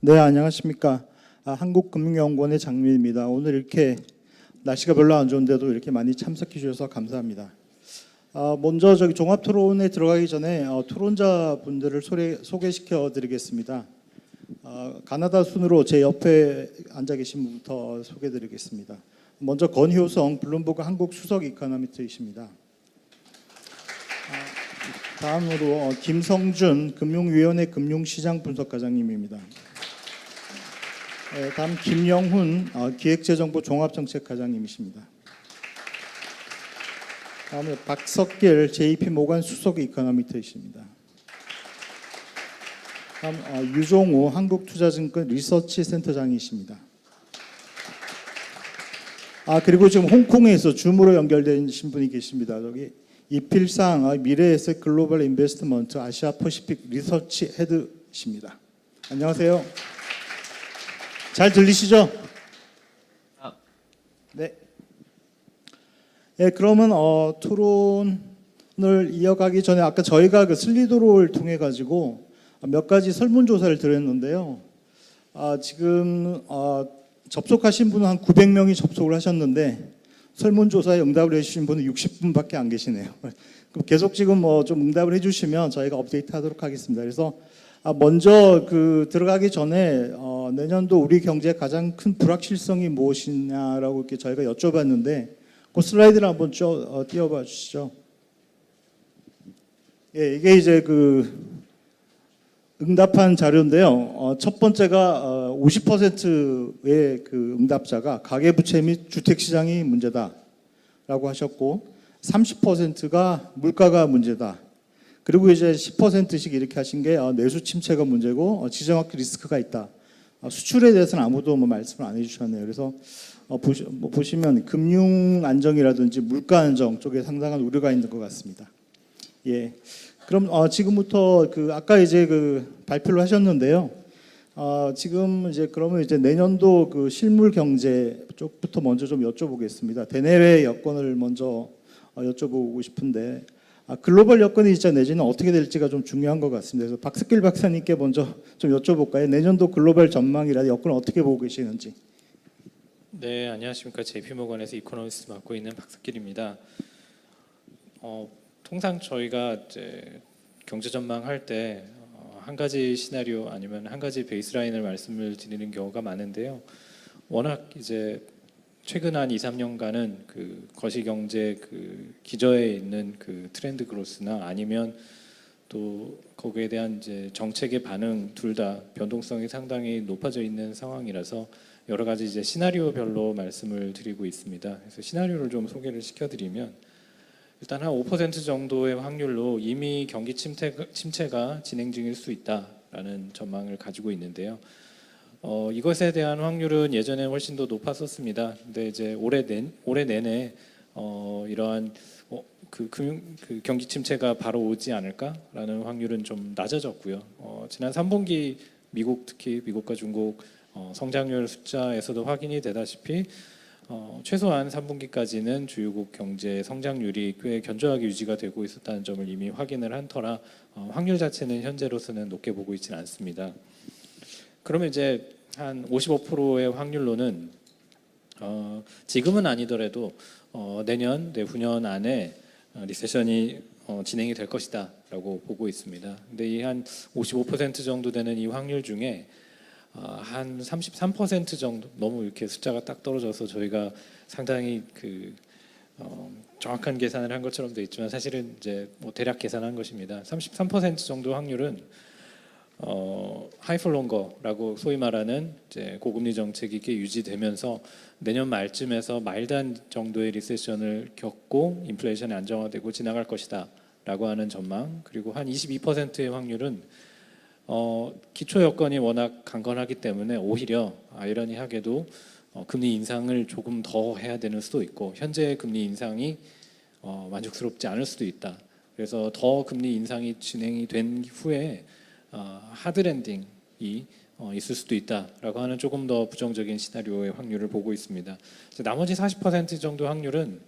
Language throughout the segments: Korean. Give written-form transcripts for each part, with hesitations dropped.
네, 안녕하십니까. 한국금융연구원의 장민입니다. 오늘 이렇게 날씨가 별로 안 좋은데도 이렇게 많이 참석해 주셔서 감사합니다. 먼저 종합토론에 들어가기 전에 토론자 분들을 소개시켜 드리겠습니다. 가나다 순으로 제 옆에 앉아 계신 분부터 소개해 드리겠습니다. 먼저 권효성 블룸버그 한국 수석 이코노미스트이십니다. 다음으로 김성준 금융위원회 금융시장 분석과장님입니다. 다음 김영훈 기획재정부 종합정책과장님이십니다. 다음에 박석길 JP모간 수석 이코노미스트이십니다. 다음 유종우 한국투자증권 리서치센터장이십니다. 그리고 지금 홍콩에서 줌으로 연결되신 분이 계십니다. 저기 이필상 미래에셋 글로벌 인베스트먼트 아시아 퍼시픽 리서치 헤드십니다. 안녕하세요. 잘 들리시죠? 네. 네, 그러면 토론을 이어가기 전에 아까 저희가 그 슬리드롤을 통해 가지고 몇 가지 설문조사를 드렸는데요. 지금 접속하신 분은 한 900명이 접속을 하셨는데 설문조사에 응답을 해주신 분은 60분밖에 안 계시네요. 그럼 계속 지금 좀 응답을 해주시면 저희가 업데이트하도록 하겠습니다. 그래서 먼저 들어가기 전에 내년도 우리 경제의 가장 큰 불확실성이 무엇이냐라고 이렇게 저희가 여쭤봤는데 그 슬라이드를 한번 띄워봐 주시죠. 예, 이게 이제 응답한 자료인데요. 첫 번째가 50%의 응답자가 가계부채 및 주택시장이 문제다라고 하셨고 30%가 물가가 문제다. 그리고 이제 10%씩 이렇게 하신 게 내수 침체가 문제고 지정학적 리스크가 있다. 수출에 대해서는 아무도 말씀을 안 해주셨네요. 그래서 보시면 금융 안정이라든지 물가 안정 쪽에 상당한 우려가 있는 것 같습니다. 예. 그럼 지금부터 아까 이제 발표를 하셨는데요. 지금 이제 그러면 이제 내년도 실물 경제 쪽부터 먼저 좀 여쭤보겠습니다. 대내외 여건을 먼저 여쭤보고 싶은데 글로벌 여건이 진짜 내지는 어떻게 될지가 좀 중요한 것 같습니다. 그래서 박석길 박사님께 먼저 좀 여쭤볼까요? 내년도 글로벌 전망이라 여건을 어떻게 보고 계시는지. 네, 안녕하십니까. JP모건에서 이코노미스트 맡고 있는 박석길입니다. 통상 저희가 이제 경제 전망할 때 한 가지 시나리오 아니면 한 가지 베이스라인을 말씀을 드리는 경우가 많은데요. 워낙 이제 최근 한 2, 3년간은 거시경제 기저에 있는 트렌드 그로스나 아니면 또 거기에 대한 이제 정책의 반응 둘 다 변동성이 상당히 높아져 있는 상황이라서 여러 가지 이제 시나리오별로 말씀을 드리고 있습니다. 그래서 시나리오를 좀 소개를 시켜드리면 일단 한 5% 정도의 확률로 이미 경기 침체가 진행 중일 수 있다라는 전망을 가지고 있는데요. 이것에 대한 확률은 예전에 훨씬 더 높았었습니다. 근데 이제 올해 내내 이러한 경기 침체가 바로 오지 않을까라는 확률은 좀 낮아졌고요. 지난 3분기 특히 미국과 중국 성장률 숫자에서도 확인이 되다시피 최소한 3분기까지는 주요국 경제 성장률이 꽤 견조하게 유지가 되고 있었다는 점을 이미 확인을 한 터라 확률 자체는 현재로서는 높게 보고 있지는 않습니다. 그러면 이제 한 55%의 확률로는 지금은 아니더라도 내후년 안에 리세션이 진행이 될 것이다라고 보고 있습니다. 근데 이 한 55% 정도 되는 이 확률 중에 한 33% 정도, 너무 이렇게 숫자가 딱 떨어져서 저희가 상당히 정확한 계산을 한 것처럼 되어 있지만 사실은 이제 대략 계산한 것입니다. 33% 정도 확률은 하이폴롱거라고 소위 말하는 이제 고금리 정책이 꽤 유지되면서 내년 말쯤에서 마일드한 정도의 리세션을 겪고 인플레이션이 안정화되고 지나갈 것이다라고 하는 전망, 그리고 한 22%의 확률은 기초 여건이 워낙 강건하기 때문에 오히려 아이러니하게도 금리 인상을 조금 더 해야 되는 수도 있고 현재 금리 인상이 만족스럽지 않을 수도 있다. 그래서 더 금리 인상이 진행이 된 후에 하드 랜딩이 있을 수도 있다라고 하는 조금 더 부정적인 시나리오의 확률을 보고 있습니다. 나머지 40% 정도 확률은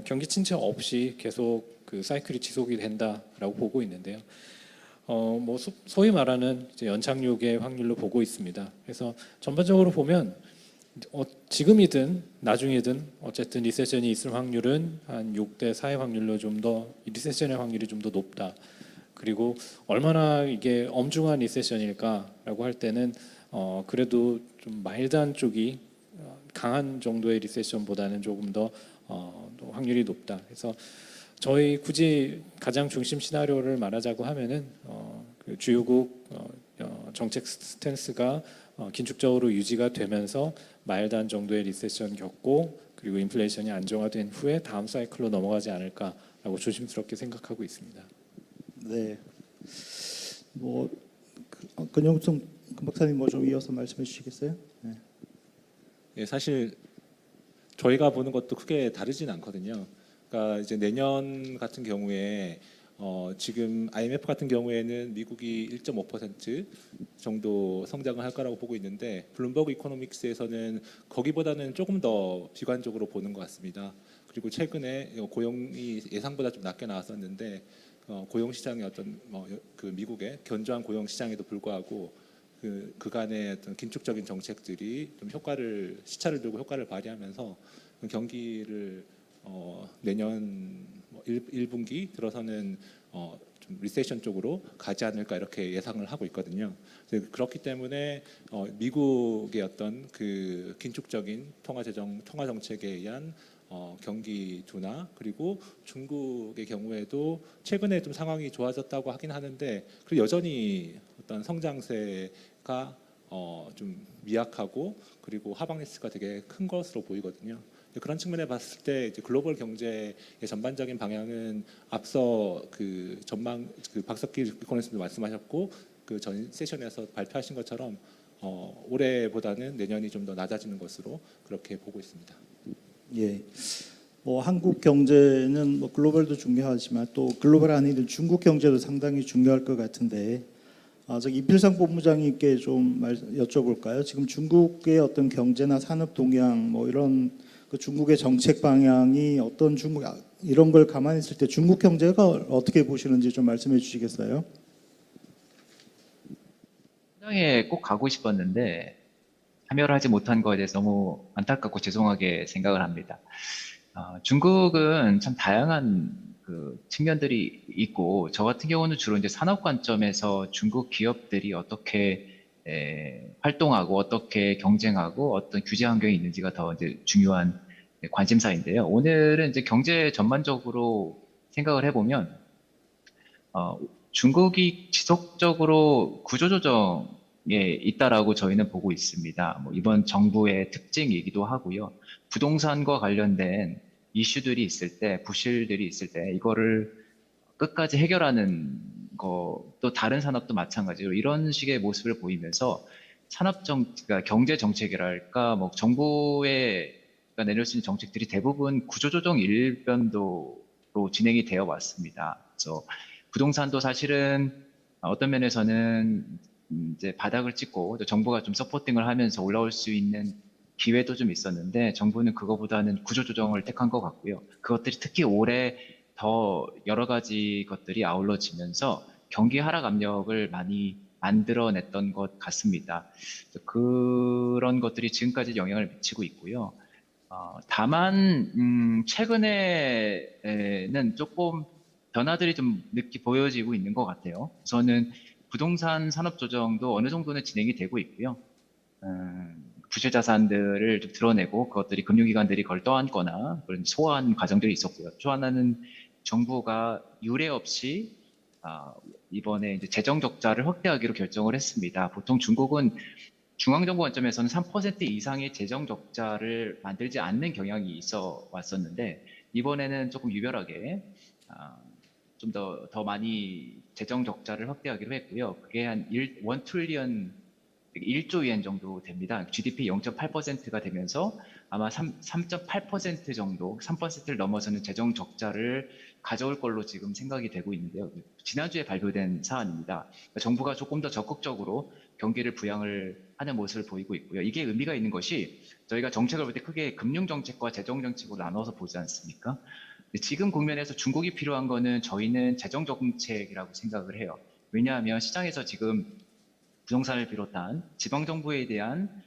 경기 침체 없이 계속 사이클이 지속이 된다라고 보고 있는데요. 뭐 소위 말하는 이제 연착륙의 확률로 보고 있습니다. 그래서 전반적으로 보면 지금이든 나중이든 어쨌든 리세션이 있을 확률은 한 6대 4의 확률로 좀 더 리세션의 확률이 좀 더 높다. 그리고 얼마나 이게 엄중한 리세션일까라고 할 때는 그래도 좀 마일드한 쪽이 강한 정도의 리세션보다는 조금 더 확률이 높다. 그래서 저희 굳이 가장 중심 시나리오를 말하자고 하면은 그 주요국 정책 스탠스가 긴축적으로 유지가 되면서 마일드한 정도의 리세션 겪고 그리고 인플레이션이 안정화된 후에 다음 사이클로 넘어가지 않을까라고 조심스럽게 생각하고 있습니다. 네. 근영성 박사님 뭐 좀 이어서 말씀해 주시겠어요? 네. 예, 사실 저희가 보는 것도 크게 다르진 않거든요. 그러니까 이제 내년 같은 경우에 지금 IMF 같은 경우에는 미국이 1.5% 정도 성장을 할 거라고 보고 있는데 블룸버그 이코노믹스에서는 거기보다는 조금 더 비관적으로 보는 것 같습니다. 그리고 최근에 고용이 예상보다 좀 낮게 나왔었는데 고용 시장의 어떤 그 미국의 견조한 고용 시장에도 불구하고 그간의 어떤 긴축적인 정책들이 좀 시차를 두고 효과를 발휘하면서 경기를 내년 1분기 들어서는 좀 리세션 쪽으로 가지 않을까 이렇게 예상을 하고 있거든요. 그렇기 때문에 미국의 어떤 그 긴축적인 통화 정책에 의한 경기 둔화 그리고 중국의 경우에도 최근에 좀 상황이 좋아졌다고 하긴 하는데 그리고 여전히 어떤 성장세가 좀 미약하고 그리고 하방 리스크가 되게 큰 것으로 보이거든요. 그런 측면에 봤을 때 이제 글로벌 경제의 전반적인 방향은 앞서 그 전망 박석기 이코노미스트도 말씀하셨고 그 전 세션에서 발표하신 것처럼 올해보다는 내년이 좀 더 낮아지는 것으로 그렇게 보고 있습니다. 예. 한국 경제는 글로벌도 중요하지만 또 글로벌 아닌 중국 경제도 상당히 중요할 것 같은데 저기 이필상 본부장님께 좀 여쭤볼까요? 지금 중국의 어떤 경제나 산업 동향 이런 그 중국의 정책 방향이 어떤 이런 걸 감안했을 때 중국 경제가 어떻게 보시는지 좀 말씀해 주시겠어요? 현장에 꼭 가고 싶었는데 참여를 하지 못한 거에 대해서 너무 안타깝고 죄송하게 생각을 합니다. 중국은 참 다양한 그 측면들이 있고 저 같은 경우는 주로 이제 산업 관점에서 중국 기업들이 어떻게 활동하고 어떻게 경쟁하고 어떤 규제 환경이 있는지가 더 이제 중요한 관심사인데요. 오늘은 이제 경제 전반적으로 생각을 해보면 중국이 지속적으로 구조조정에 있다라고 저희는 보고 있습니다. 이번 정부의 특징이기도 하고요. 부동산과 관련된 이슈들이 있을 때, 부실들이 있을 때 이거를 끝까지 해결하는 거, 또 다른 산업도 마찬가지로 이런 식의 모습을 보이면서 그러니까 경제 정책이랄까, 정부가 내릴 수 있는 정책들이 대부분 구조조정 일변도로 진행이 되어 왔습니다. 그래서 부동산도 사실은 어떤 면에서는 이제 바닥을 찍고 또 정부가 좀 서포팅을 하면서 올라올 수 있는 기회도 좀 있었는데 정부는 그거보다는 구조조정을 택한 것 같고요. 그것들이 특히 올해 더 여러 가지 것들이 아울러지면서 경기 하락 압력을 많이 만들어냈던 것 같습니다. 그런 것들이 지금까지 영향을 미치고 있고요. 다만 최근에는 조금 변화들이 좀 보여지고 있는 것 같아요. 우선은 부동산 산업 조정도 어느 정도는 진행이 되고 있고요. 부실 자산들을 좀 드러내고 그것들이 금융기관들이 그걸 떠안거나 그런 소환 과정들이 있었고요. 또 하나는 정부가 유례 없이 이번에 이제 재정 적자를 확대하기로 결정을 했습니다. 보통 중국은 중앙정부 관점에서는 3% 이상의 재정 적자를 만들지 않는 경향이 있어 왔었는데 이번에는 조금 유별하게 좀 더 많이 재정 적자를 확대하기로 했고요. 그게 한 1 트릴리언 1조 위안 정도 됩니다. GDP 0.8%가 되면서 아마 3.8% 정도, 3%를 넘어서는 재정 적자를 가져올 걸로 지금 생각이 되고 있는데요. 지난주에 발표된 사안입니다. 그러니까 정부가 조금 더 적극적으로 경기를 부양을 하는 모습을 보이고 있고요. 이게 의미가 있는 것이 저희가 정책을 볼 때 크게 금융 정책과 재정 정책으로 나눠서 보지 않습니까? 지금 국면에서 중국이 필요한 거는 저희는 재정 정책이라고 생각을 해요. 왜냐하면 시장에서 지금 부동산을 비롯한 지방 정부에 대한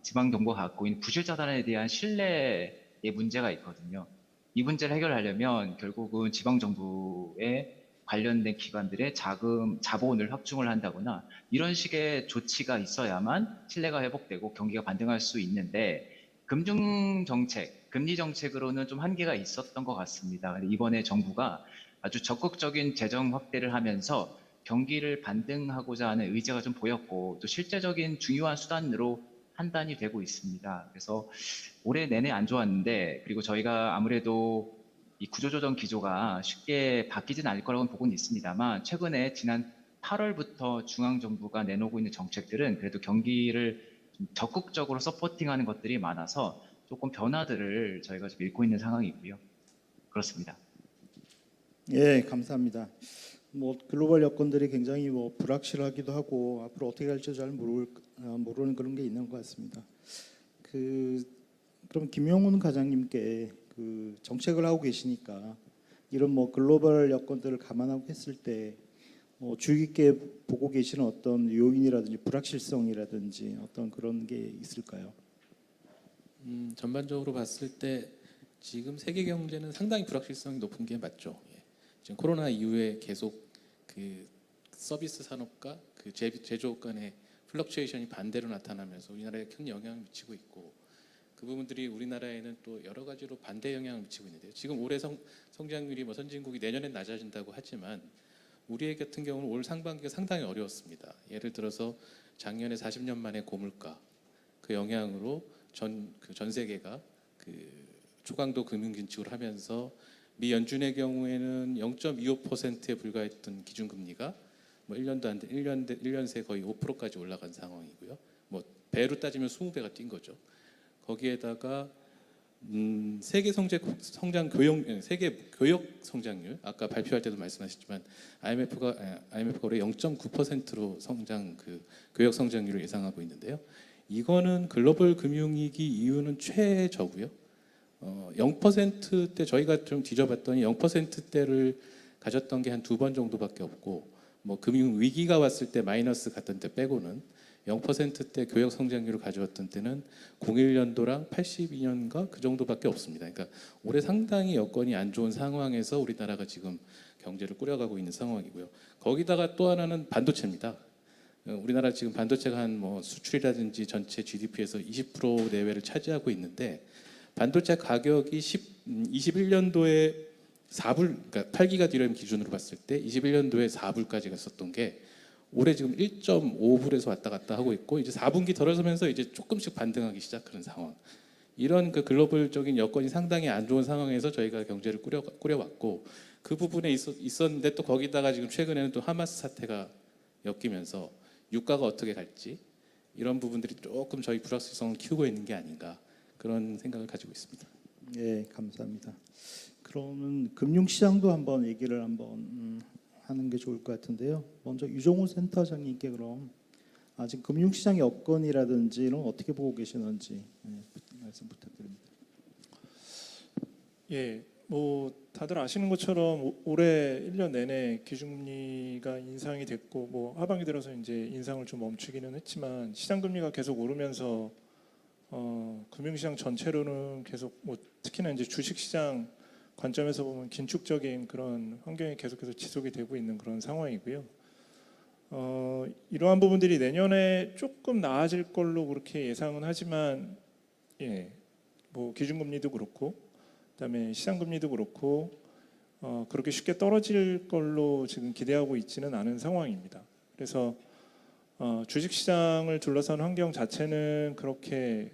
지방 정부가 갖고 있는 부실 자산에 대한 신뢰의 문제가 있거든요. 이 문제를 해결하려면 결국은 지방 정부에 관련된 기관들의 자본을 확충을 한다거나 이런 식의 조치가 있어야만 신뢰가 회복되고 경기가 반등할 수 있는데 금융 정책, 금리 정책으로는 좀 한계가 있었던 것 같습니다. 근데 이번에 정부가 아주 적극적인 재정 확대를 하면서 경기를 반등하고자 하는 의지가 좀 보였고 또 실제적인 중요한 수단으로 판단이 되고 있습니다. 그래서 올해 내내 안 좋았는데 그리고 저희가 아무래도 이 구조조정 기조가 쉽게 바뀌진 않을 거라고는 보고는 있습니다만 최근에 지난 8월부터 중앙정부가 내놓고 있는 정책들은 그래도 경기를 좀 적극적으로 서포팅하는 것들이 많아서 조금 변화들을 저희가 좀 읽고 있는 상황이고요. 그렇습니다. 예, 감사합니다. 뭐 글로벌 여건들이 굉장히 뭐 불확실하기도 하고 앞으로 어떻게 갈지 잘 모르는 그런 게 있는 것 같습니다. 그럼 김용훈 과장님께 그 정책을 하고 계시니까 이런 뭐 글로벌 여건들을 감안하고 했을 때 주의 깊게 보고 계시는 어떤 요인이라든지 불확실성이라든지 어떤 그런 게 있을까요? 전반적으로 봤을 때 지금 세계 경제는 상당히 불확실성이 높은 게 맞죠. 예. 지금 코로나 이후에 계속 그 서비스 산업과 그 제조업 간의 플럭추에이션이 반대로 나타나면서 우리나라에 큰 영향을 미치고 있고 그 부분들이 우리나라에는 또 여러 가지로 반대 영향을 미치고 있는데요. 지금 올해 성장률이 뭐 선진국이 내년엔 낮아진다고 하지만 우리 같은 경우는 올 상반기가 상당히 어려웠습니다. 예를 들어서 작년에 40년 만에 고물가 그 영향으로 전 세계가 그 초강도 금융 긴축을 하면서 미 연준의 경우에는 0.25%에 불과했던 기준금리가 뭐 1년도 안 돼, 1년 새 거의 5%까지 올라간 상황이고요. 뭐 배로 따지면 20배가 뛴 거죠. 거기에다가 세계 교역 성장률 아까 발표할 때도 말씀하셨지만 IMF가 올해 0.9%로 교역 성장률을 예상하고 있는데요. 이거는 글로벌 금융위기 이후는 최저고요. 0%대 저희가 좀 뒤져봤더니 0%대를 가졌던 게 한 2번 정도밖에 없고 뭐 금융 위기가 왔을 때 마이너스 갔던 때 빼고는 0%대 교역 성장률을 가져왔던 때는 01년도랑 82년가 그 정도밖에 없습니다. 그러니까 올해 상당히 여건이 안 좋은 상황에서 우리나라가 지금 경제를 꾸려가고 있는 상황이고요. 거기다가 또 하나는 반도체입니다. 우리나라 지금 반도체가 한 뭐 수출이라든지 전체 GDP에서 20% 내외를 차지하고 있는데 반도체 가격이 21년도에 4불, 그러니까 8기가 DRAM 기준으로 봤을 때 21년도에 4불까지 갔었던 게 올해 지금 1.5불에서 왔다 갔다 하고 있고 이제 4분기 들어서면서 이제 조금씩 반등하기 시작하는 상황. 이런 그 글로벌적인 여건이 상당히 안 좋은 상황에서 저희가 경제를 꾸려왔고 그 부분에 있었는데 또 거기다가 지금 최근에는 또 하마스 사태가 엮이면서 유가가 어떻게 갈지 이런 부분들이 조금 저희 불확실성을 키우고 있는 게 아닌가 그런 생각을 가지고 있습니다. 예, 감사합니다. 그러면 금융시장도 한번 얘기를 하는 게 좋을 것 같은데요. 먼저 유종훈 센터장님께 그럼 지금 금융시장 여건이라든지는 어떻게 보고 계시는지 말씀 부탁드립니다. 예, 뭐 다들 아시는 것처럼 올해 1년 내내 기준금리가 인상이 됐고 뭐 하반기 들어서 이제 인상을 좀 멈추기는 했지만 시장 금리가 계속 오르면서 금융시장 전체로는 계속 뭐 특히나 이제 주식시장 관점에서 보면 긴축적인 그런 환경이 계속해서 지속이 되고 있는 그런 상황이고요. 이러한 부분들이 내년에 조금 나아질 걸로 그렇게 예상은 하지만 예, 뭐 기준금리도 그렇고 그다음에 시장금리도 그렇고 그렇게 쉽게 떨어질 걸로 지금 기대하고 있지는 않은 상황입니다. 그래서 주식시장을 둘러싼 환경 자체는 그렇게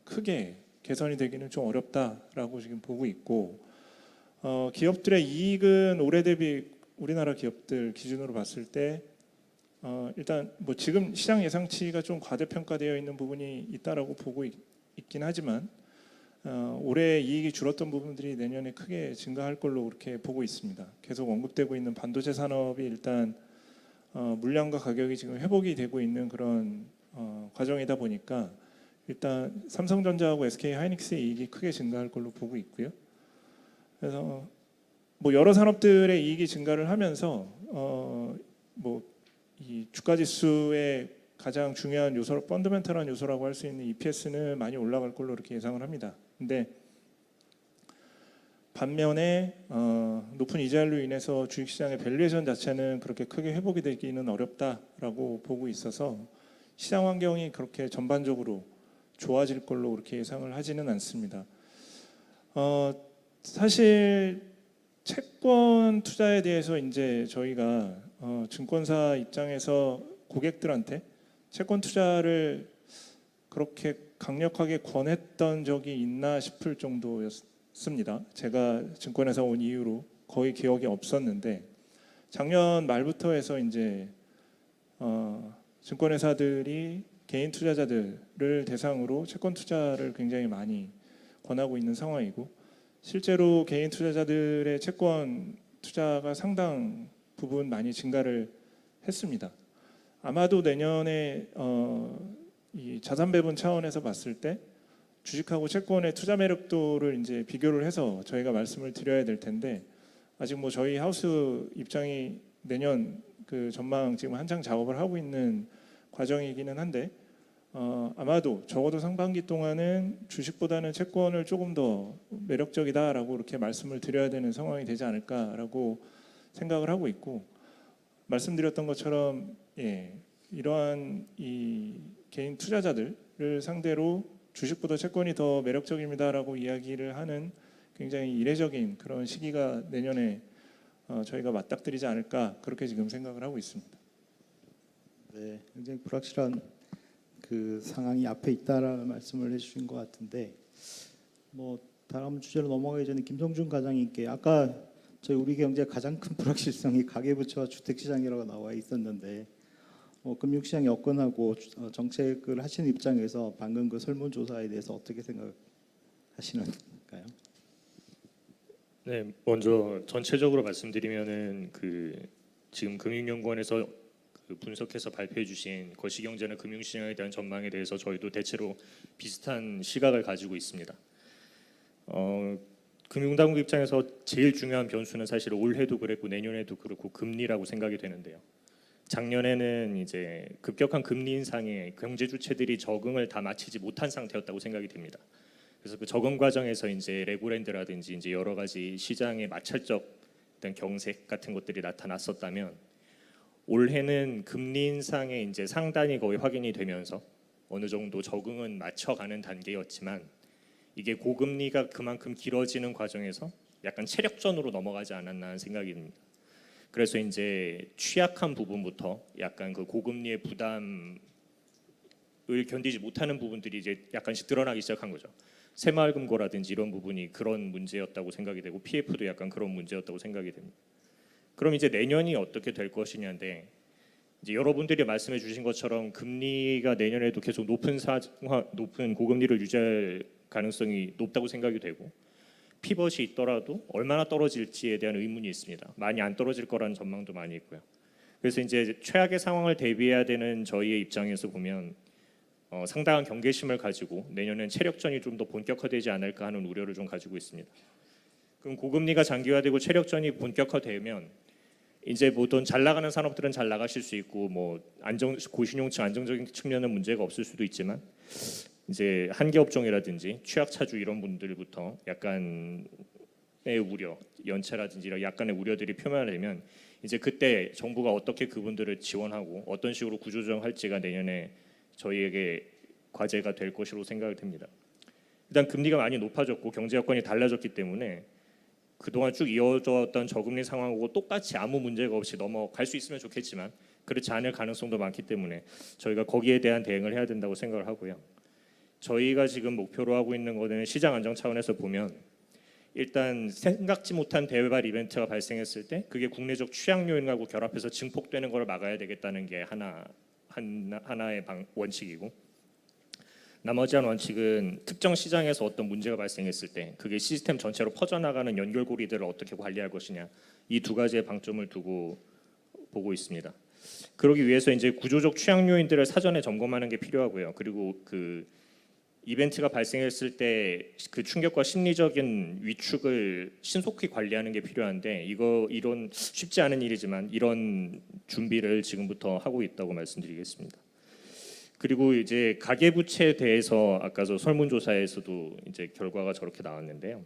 크게 개선이 되기는 좀 어렵다라고 지금 보고 있고 기업들의 이익은 올해 대비 우리나라 기업들 기준으로 봤을 때 일단 뭐 지금 시장 예상치가 좀 과대평가되어 있는 부분이 있다라고 보고 있긴 하지만 올해 이익이 줄었던 부분들이 내년에 크게 증가할 걸로 그렇게 보고 있습니다. 계속 언급되고 있는 반도체 산업이 일단 물량과 가격이 지금 회복이 되고 있는 그런 과정이다 보니까 일단 삼성전자하고 SK하이닉스의 이익이 크게 증가할 걸로 보고 있고요. 그래서 뭐 여러 산업들의 이익이 증가를 하면서 뭐 이 주가 지수의 가장 중요한 요소, 펀더멘털한 요소라고 할 수 있는 EPS는 많이 올라갈 걸로 이렇게 예상을 합니다. 근데 반면에 높은 이자율로 인해서 주식시장의 밸류에이션 자체는 그렇게 크게 회복이 되기는 어렵다라고 보고 있어서 시장 환경이 그렇게 전반적으로 좋아질 걸로 그렇게 예상을 하지는 않습니다. 사실 채권 투자에 대해서 이제 저희가 증권사 입장에서 고객들한테 채권 투자를 그렇게 강력하게 권했던 적이 있나 싶을 정도였습니다. 제가 증권회사 온 이후로 거의 기억이 없었는데 작년 말부터 해서 이제 증권회사들이 개인 투자자들을 대상으로 채권 투자를 굉장히 많이 권하고 있는 상황이고 실제로 개인 투자자들의 채권 투자가 상당 부분 많이 증가를 했습니다. 아마도 내년에 이 자산 배분 차원에서 봤을 때 주식하고 채권의 투자 매력도를 이제 비교를 해서 저희가 말씀을 드려야 될 텐데 아직 뭐 저희 하우스 입장이 내년 그 전망 지금 한창 작업을 하고 있는 과정이기는 한데 아마도 적어도 상반기 동안은 주식보다는 채권을 조금 더 매력적이다라고 이렇게 말씀을 드려야 되는 상황이 되지 않을까라고 생각을 하고 있고 말씀드렸던 것처럼 이러한 이 개인 투자자들을 상대로 주식보다 채권이 더 매력적입니다라고 이야기를 하는 굉장히 이례적인 그런 시기가 내년에 저희가 맞닥뜨리지 않을까 그렇게 지금 생각을 하고 있습니다. 네, 굉장히 불확실한 그 상황이 앞에 있다라는 말씀을 해주신 것 같은데 뭐 다음 주제로 넘어가기 전에 김성준 과장님께 아까 저희 우리 경제 가장 큰 불확실성이 가계부채와 주택시장이라고 나와 있었는데 금융시장 여건하고 정책을 하시는 입장에서 방금 그 설문조사에 대해서 어떻게 생각하시는가요? 네, 먼저 전체적으로 말씀드리면은 지금 금융연구원에서 분석해서 발표해 주신 거시경제나 금융시장에 대한 전망에 대해서 저희도 대체로 비슷한 시각을 가지고 있습니다. 금융당국 입장에서 제일 중요한 변수는 사실 올해도 그랬고 내년에도 그렇고 금리라고 생각이 되는데요. 작년에는 이제 급격한 금리 인상에 경제 주체들이 적응을 다 마치지 못한 상태였다고 생각이 됩니다. 그래서 그 적응 과정에서 이제 레고랜드라든지 이제 여러 가지 시장의 마찰적 어떤 경색 같은 것들이 나타났었다면 올해는 금리 인상에 이제 상단이 거의 확인이 되면서 어느 정도 적응은 맞춰가는 단계였지만 이게 고금리가 그만큼 길어지는 과정에서 약간 체력전으로 넘어가지 않았나 하는 생각이 듭니다. 그래서 이제 취약한 부분부터 약간 그 고금리의 부담을 견디지 못하는 부분들이 이제 약간씩 드러나기 시작한 거죠. 새마을금고라든지 이런 부분이 그런 문제였다고 생각이 되고 PF도 약간 그런 문제였다고 생각이 됩니다. 그럼 이제 내년이 어떻게 될 것이냐인데 이제 여러분들이 말씀해 주신 것처럼 금리가 내년에도 계속 높은 고금리를 유지할 가능성이 높다고 생각이 되고 피벗이 있더라도 얼마나 떨어질지에 대한 의문이 있습니다. 많이 안 떨어질 거라는 전망도 많이 있고요. 그래서 이제 최악의 상황을 대비해야 되는 저희의 입장에서 보면 상당한 경계심을 가지고 내년엔 체력전이 좀 더 본격화되지 않을까 하는 우려를 좀 가지고 있습니다. 그럼 고금리가 장기화되고 체력전이 본격화되면 이제 보통 잘 나가는 산업들은 잘 나가실 수 있고 뭐 고신용층 안정적인 측면은 문제가 없을 수도 있지만 이제 한계 업종이라든지 취약차주 이런 분들부터 약간의 우려, 연체라든지 이런 약간의 우려들이 표면화되면 이제 그때 정부가 어떻게 그분들을 지원하고 어떤 식으로 구조조정할지가 내년에 저희에게 과제가 될 것으로 생각이 됩니다. 일단 금리가 많이 높아졌고 경제 여건이 달라졌기 때문에 그동안 쭉 이어졌던 저금리 상황하고 똑같이 아무 문제가 없이 넘어갈 수 있으면 좋겠지만 그렇지 않을 가능성도 많기 때문에 저희가 거기에 대한 대응을 해야 된다고 생각을 하고요. 저희가 지금 목표로 하고 있는 거는 시장 안정 차원에서 보면 일단 생각지 못한 대외발 이벤트가 발생했을 때 그게 국내적 취약 요인하고 결합해서 증폭되는 걸 막아야 되겠다는 게 하나의 원칙이고 나머지 한 원칙은 특정 시장에서 어떤 문제가 발생했을 때 그게 시스템 전체로 퍼져나가는 연결고리들을 어떻게 관리할 것이냐 이 두 가지의 방점을 두고 보고 있습니다. 그러기 위해서 이제 구조적 취약 요인들을 사전에 점검하는 게 필요하고요. 그리고 이벤트가 발생했을 때 그 충격과 심리적인 위축을 신속히 관리하는 게 필요한데 이런 쉽지 않은 일이지만 이런 준비를 지금부터 하고 있다고 말씀드리겠습니다. 그리고 이제 가계부채에 대해서 아까 저 설문조사에서도 이제 결과가 저렇게 나왔는데요.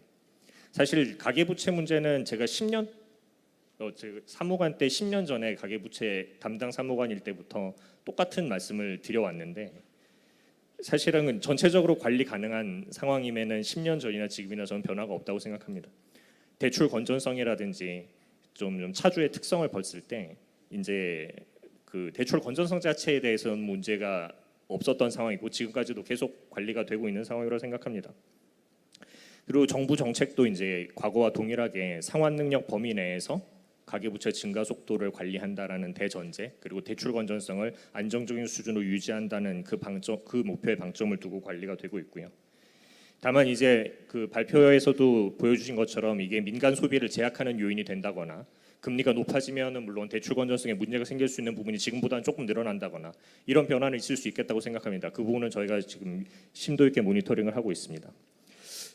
사실 가계부채 문제는 제가 제가 사무관 때 10년 전에 가계부채 담당 사무관일 때부터 똑같은 말씀을 드려왔는데 사실은 전체적으로 관리 가능한 상황임에는 10년 전이나 지금이나 저는 변화가 없다고 생각합니다. 대출 건전성이라든지 좀 차주의 특성을 봤을 때 이제 그 대출 건전성 자체에 대해서는 문제가 없었던 상황이고 지금까지도 계속 관리가 되고 있는 상황이라고 생각합니다. 그리고 정부 정책도 이제 과거와 동일하게 상환 능력 범위 내에서 가계부채 증가 속도를 관리한다라는 대전제, 그리고 대출 건전성을 안정적인 수준으로 유지한다는 그 목표에 방점을 두고 관리가 되고 있고요. 다만 이제 그 발표에서도 보여주신 것처럼 이게 민간 소비를 제약하는 요인이 된다거나 금리가 높아지면은 물론 대출 건전성에 문제가 생길 수 있는 부분이 지금보다는 조금 늘어난다거나 이런 변화는 있을 수 있겠다고 생각합니다. 그 부분은 저희가 지금 심도 있게 모니터링을 하고 있습니다.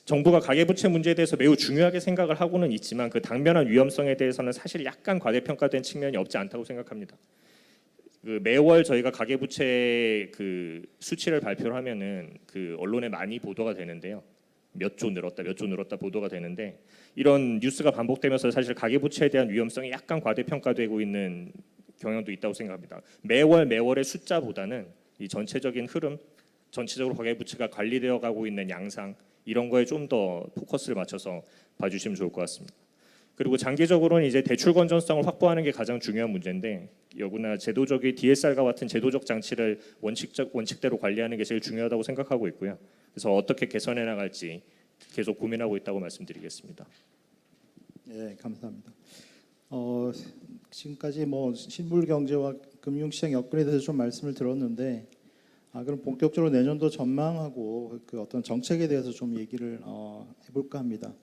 정부가 가계부채 문제에 대해서 매우 중요하게 생각을 하고는 있지만 그 당면한 위험성에 대해서는 사실 약간 과대평가된 측면이 없지 않다고 생각합니다. 그 매월 저희가 가계부채 그 수치를 발표를 하면은 그 언론에 많이 보도가 되는데요. 몇 조 늘었다 보도가 되는데 이런 뉴스가 반복되면서 사실 가계부채에 대한 위험성이 약간 과대평가되고 있는 경향도 있다고 생각합니다. 매월의 숫자보다는 이 전체적인 흐름, 전체적으로 가계부채가 관리되어 가고 있는 양상 이런 거에 좀 더 포커스를 맞춰서 봐주시면 좋을 것 같습니다. 그리고 장기적으로는 이제 대출 건전성을 확보하는 게 가장 중요한 문제인데 여구나 제도적인 DSR과 같은 제도적 장치를 원칙대로 관리하는 게 제일 중요하다고 생각하고 있고요. 그래서 어떻게 개선해 나갈지 계속 고민하고 있다고 말씀드리겠습니다. 네, 감사합니다. 지금까지 뭐 실물 경제와 금융시장 여건에 대해서 좀 말씀을 들었는데, 그럼 본격적으로 내년도 전망하고 그 어떤 정책에 대해서 좀 얘기를 해볼까 합니다.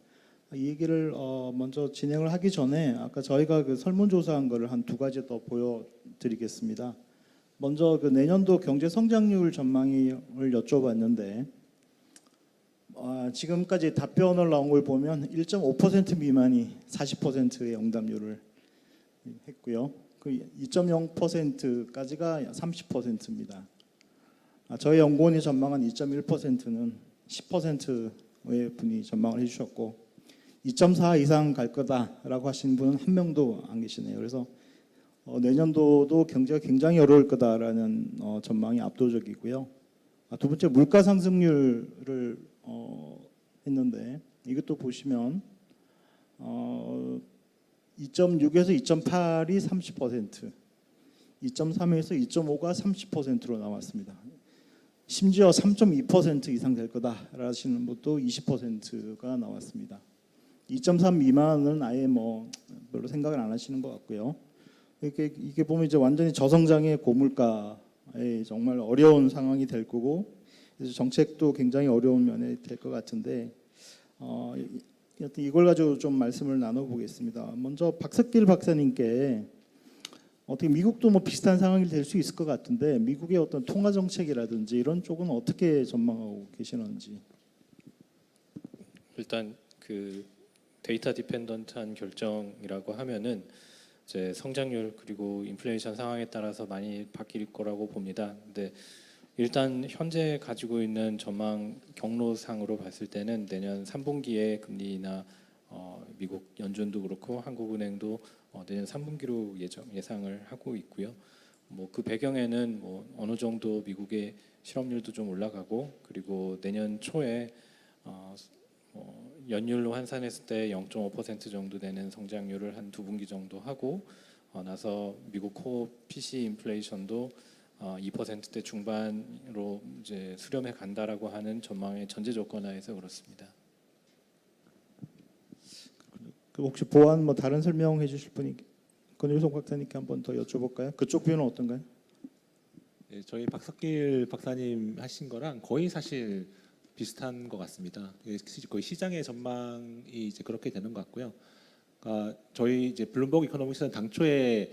이 얘기를 먼저 진행을 하기 전에 아까 저희가 그 설문조사한 거를 한 두 가지 더 보여드리겠습니다. 먼저 그 내년도 경제 성장률 전망을 여쭤봤는데 지금까지 답변을 나온 걸 보면 1.5% 미만이 40%의 응답률을 했고요. 그 2.0%까지가 30%입니다. 저희 연구원이 전망한 2.1%는 10%의 분이 전망을 해주셨고 2.4 이상 갈 거다라고 하시는 분은 한 명도 안 계시네요. 그래서 내년도도 경제가 굉장히 어려울 거다라는 전망이 압도적이고요. 두 번째 물가 상승률을 했는데 이것도 보시면 2.6에서 2.8이 30%, 2.3에서 2.5가 30%로 나왔습니다. 심지어 3.2% 이상 될 거다라고 하시는 분도 20%가 나왔습니다. 2.3 미만은 아예 뭐 별로 생각을 안 하시는 것 같고요. 이게 보면 이제 완전히 저성장의 고물가에 정말 어려운 상황이 될 거고, 그래서 정책도 굉장히 어려운 면에 될 것 같은데, 이걸 가지고 좀 말씀을 나눠보겠습니다. 먼저 박석길 박사님께 어떻게 미국도 뭐 비슷한 상황이 될 수 있을 것 같은데 미국의 어떤 통화 정책이라든지 이런 쪽은 어떻게 전망하고 계시는지. 일단 그 데이터 디펜던트한 결정이라고 하면은 이제 성장률 그리고 인플레이션 상황에 따라서 많이 바뀔 거라고 봅니다. 근데 일단 현재 가지고 있는 전망 경로상으로 봤을 때는 내년 3분기에 금리나 미국 연준도 그렇고 한국은행도 내년 3분기로 예상을 하고 있고요. 뭐 그 배경에는 뭐 어느 정도 미국의 실업률도 좀 올라가고 그리고 내년 초에 연율로 환산했을 때 0.5% 정도 되는 성장률을 한 2분기 정도 하고 나서 미국 코어 PC 인플레이션도 2%대 중반으로 이제 수렴해 간다라고 하는 전망의 전제 조건 하에서 그렇습니다. 혹시 보완 뭐 다른 설명해 주실 분이 권율성 박사님께 한번 더 여쭤볼까요? 그쪽 뷰는 어떤가요? 네, 저희 박석길 박사님 하신 거랑 거의 사실 비슷한 것 같습니다. 거의 시장의 전망이 이제 그렇게 되는 것 같고요. 그러니까 저희 이제 블룸버그 이코노믹스는 당초에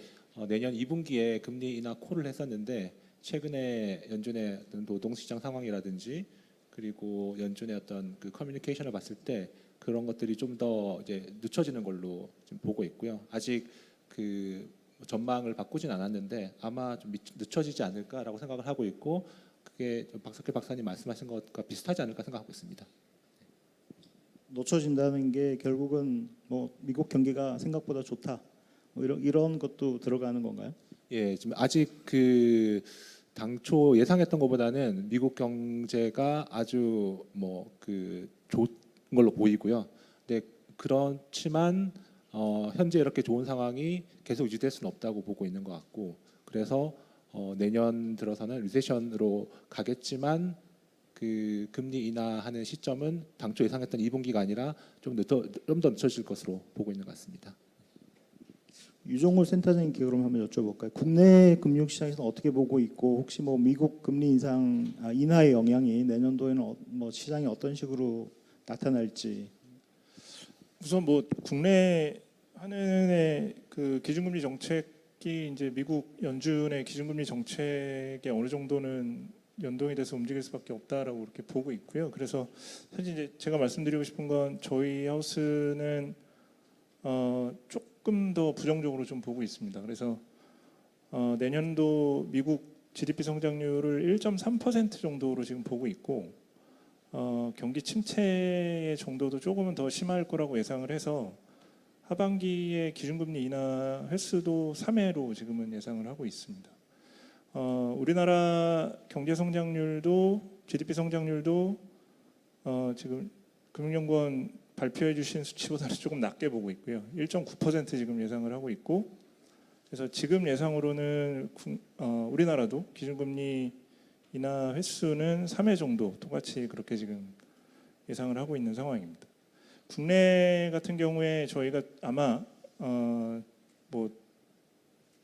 내년 2분기에 금리 인하 콜을 했었는데 최근에 연준의 어떤 노동시장 상황이라든지 그리고 연준의 어떤 그 커뮤니케이션을 봤을 때 그런 것들이 좀 더 이제 늦춰지는 걸로 지금 보고 있고요. 아직 그 전망을 바꾸진 않았는데 아마 좀 늦춰지지 않을까라고 생각을 하고 있고, 그게 박석길 박사님 말씀하신 것과 비슷하지 않을까 생각하고 있습니다. 놓쳐진다는 게 결국은 뭐 미국 경기가 생각보다 좋다, 뭐 이런 것도 들어가는 건가요? 예, 지금 아직 그 당초 예상했던 것보다는 미국 경제가 아주 뭐 그 좋은 걸로 보이고요. 근데 그렇지만 현재 이렇게 좋은 상황이 계속 유지될 수는 없다고 보고 있는 것 같고, 그래서 내년 들어서는 리세션으로 가겠지만 그 금리 인하하는 시점은 당초 예상했던 2분기가 아니라 좀 더 늦춰질 것으로 보고 있는 것 같습니다. 유종훈 센터장님께 그럼 한번 여쭤볼까요? 국내 금융시장에서 어떻게 보고 있고, 혹시 뭐 미국 금리 인하의 영향이 내년도에는 뭐 시장에 어떤 식으로 나타날지. 우선 뭐 국내 한은의 그 기준금리 정책이 이제 미국 연준의 기준금리 정책에 어느 정도는 연동이 돼서 움직일 수밖에 없다라고 그렇게 보고 있고요. 그래서 사실 이제 제가 말씀드리고 싶은 건 저희 하우스는 조금 더 부정적으로 좀 보고 있습니다. 그래서 내년도 미국 GDP 성장률을 1.3% 정도로 지금 보고 있고, 경기 침체의 정도도 조금은 더 심할 거라고 예상을 해서 하반기에 기준금리 인하 횟수도 3회로 지금은 예상을 하고 있습니다. 우리나라 경제 성장률도 GDP 성장률도 지금 금융연구원 발표해 주신 수치보다는 조금 낮게 보고 있고요. 1.9% 지금 예상을 하고 있고, 그래서 지금 예상으로는 우리나라도 기준금리 인하 횟수는 3회 정도 똑같이 그렇게 지금 예상을 하고 있는 상황입니다. 국내 같은 경우에 저희가 아마 뭐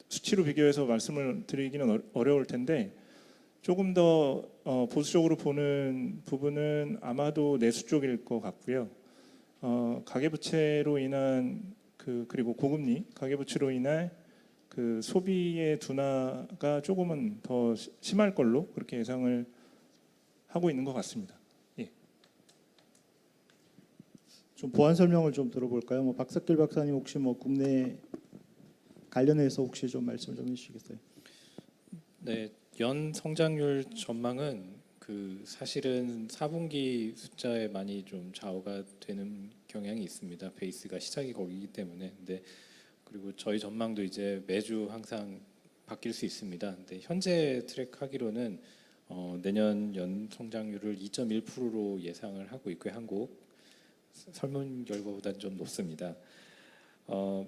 수치로 비교해서 말씀을 드리기는 어려울 텐데, 조금 더 보수적으로 보는 부분은 아마도 내수 쪽일 것 같고요. 가계부채로 인한 그리고 고금리 가계부채로 인한 그 소비의 둔화가 조금은 더 심할 걸로 그렇게 예상을 하고 있는 것 같습니다. 예. 좀 보완 설명을 좀 들어볼까요? 뭐 박석길 박사님 혹시 뭐 국내 관련해서 혹시 좀 말씀 좀 해주시겠어요? 네, 연 성장률 전망은 그 사실은 4분기 숫자에 많이 좀 좌우가 되는 경향이 있습니다. 베이스가 시작이 거기이기 때문에. 근데 그리고 저희 전망도 이제 매주 항상 바뀔 수 있습니다. 근데 현재 트랙하기로는 내년 연 성장률을 2.1%로 예상을 하고 있고요. 한국 설문 결과보다는 좀 높습니다.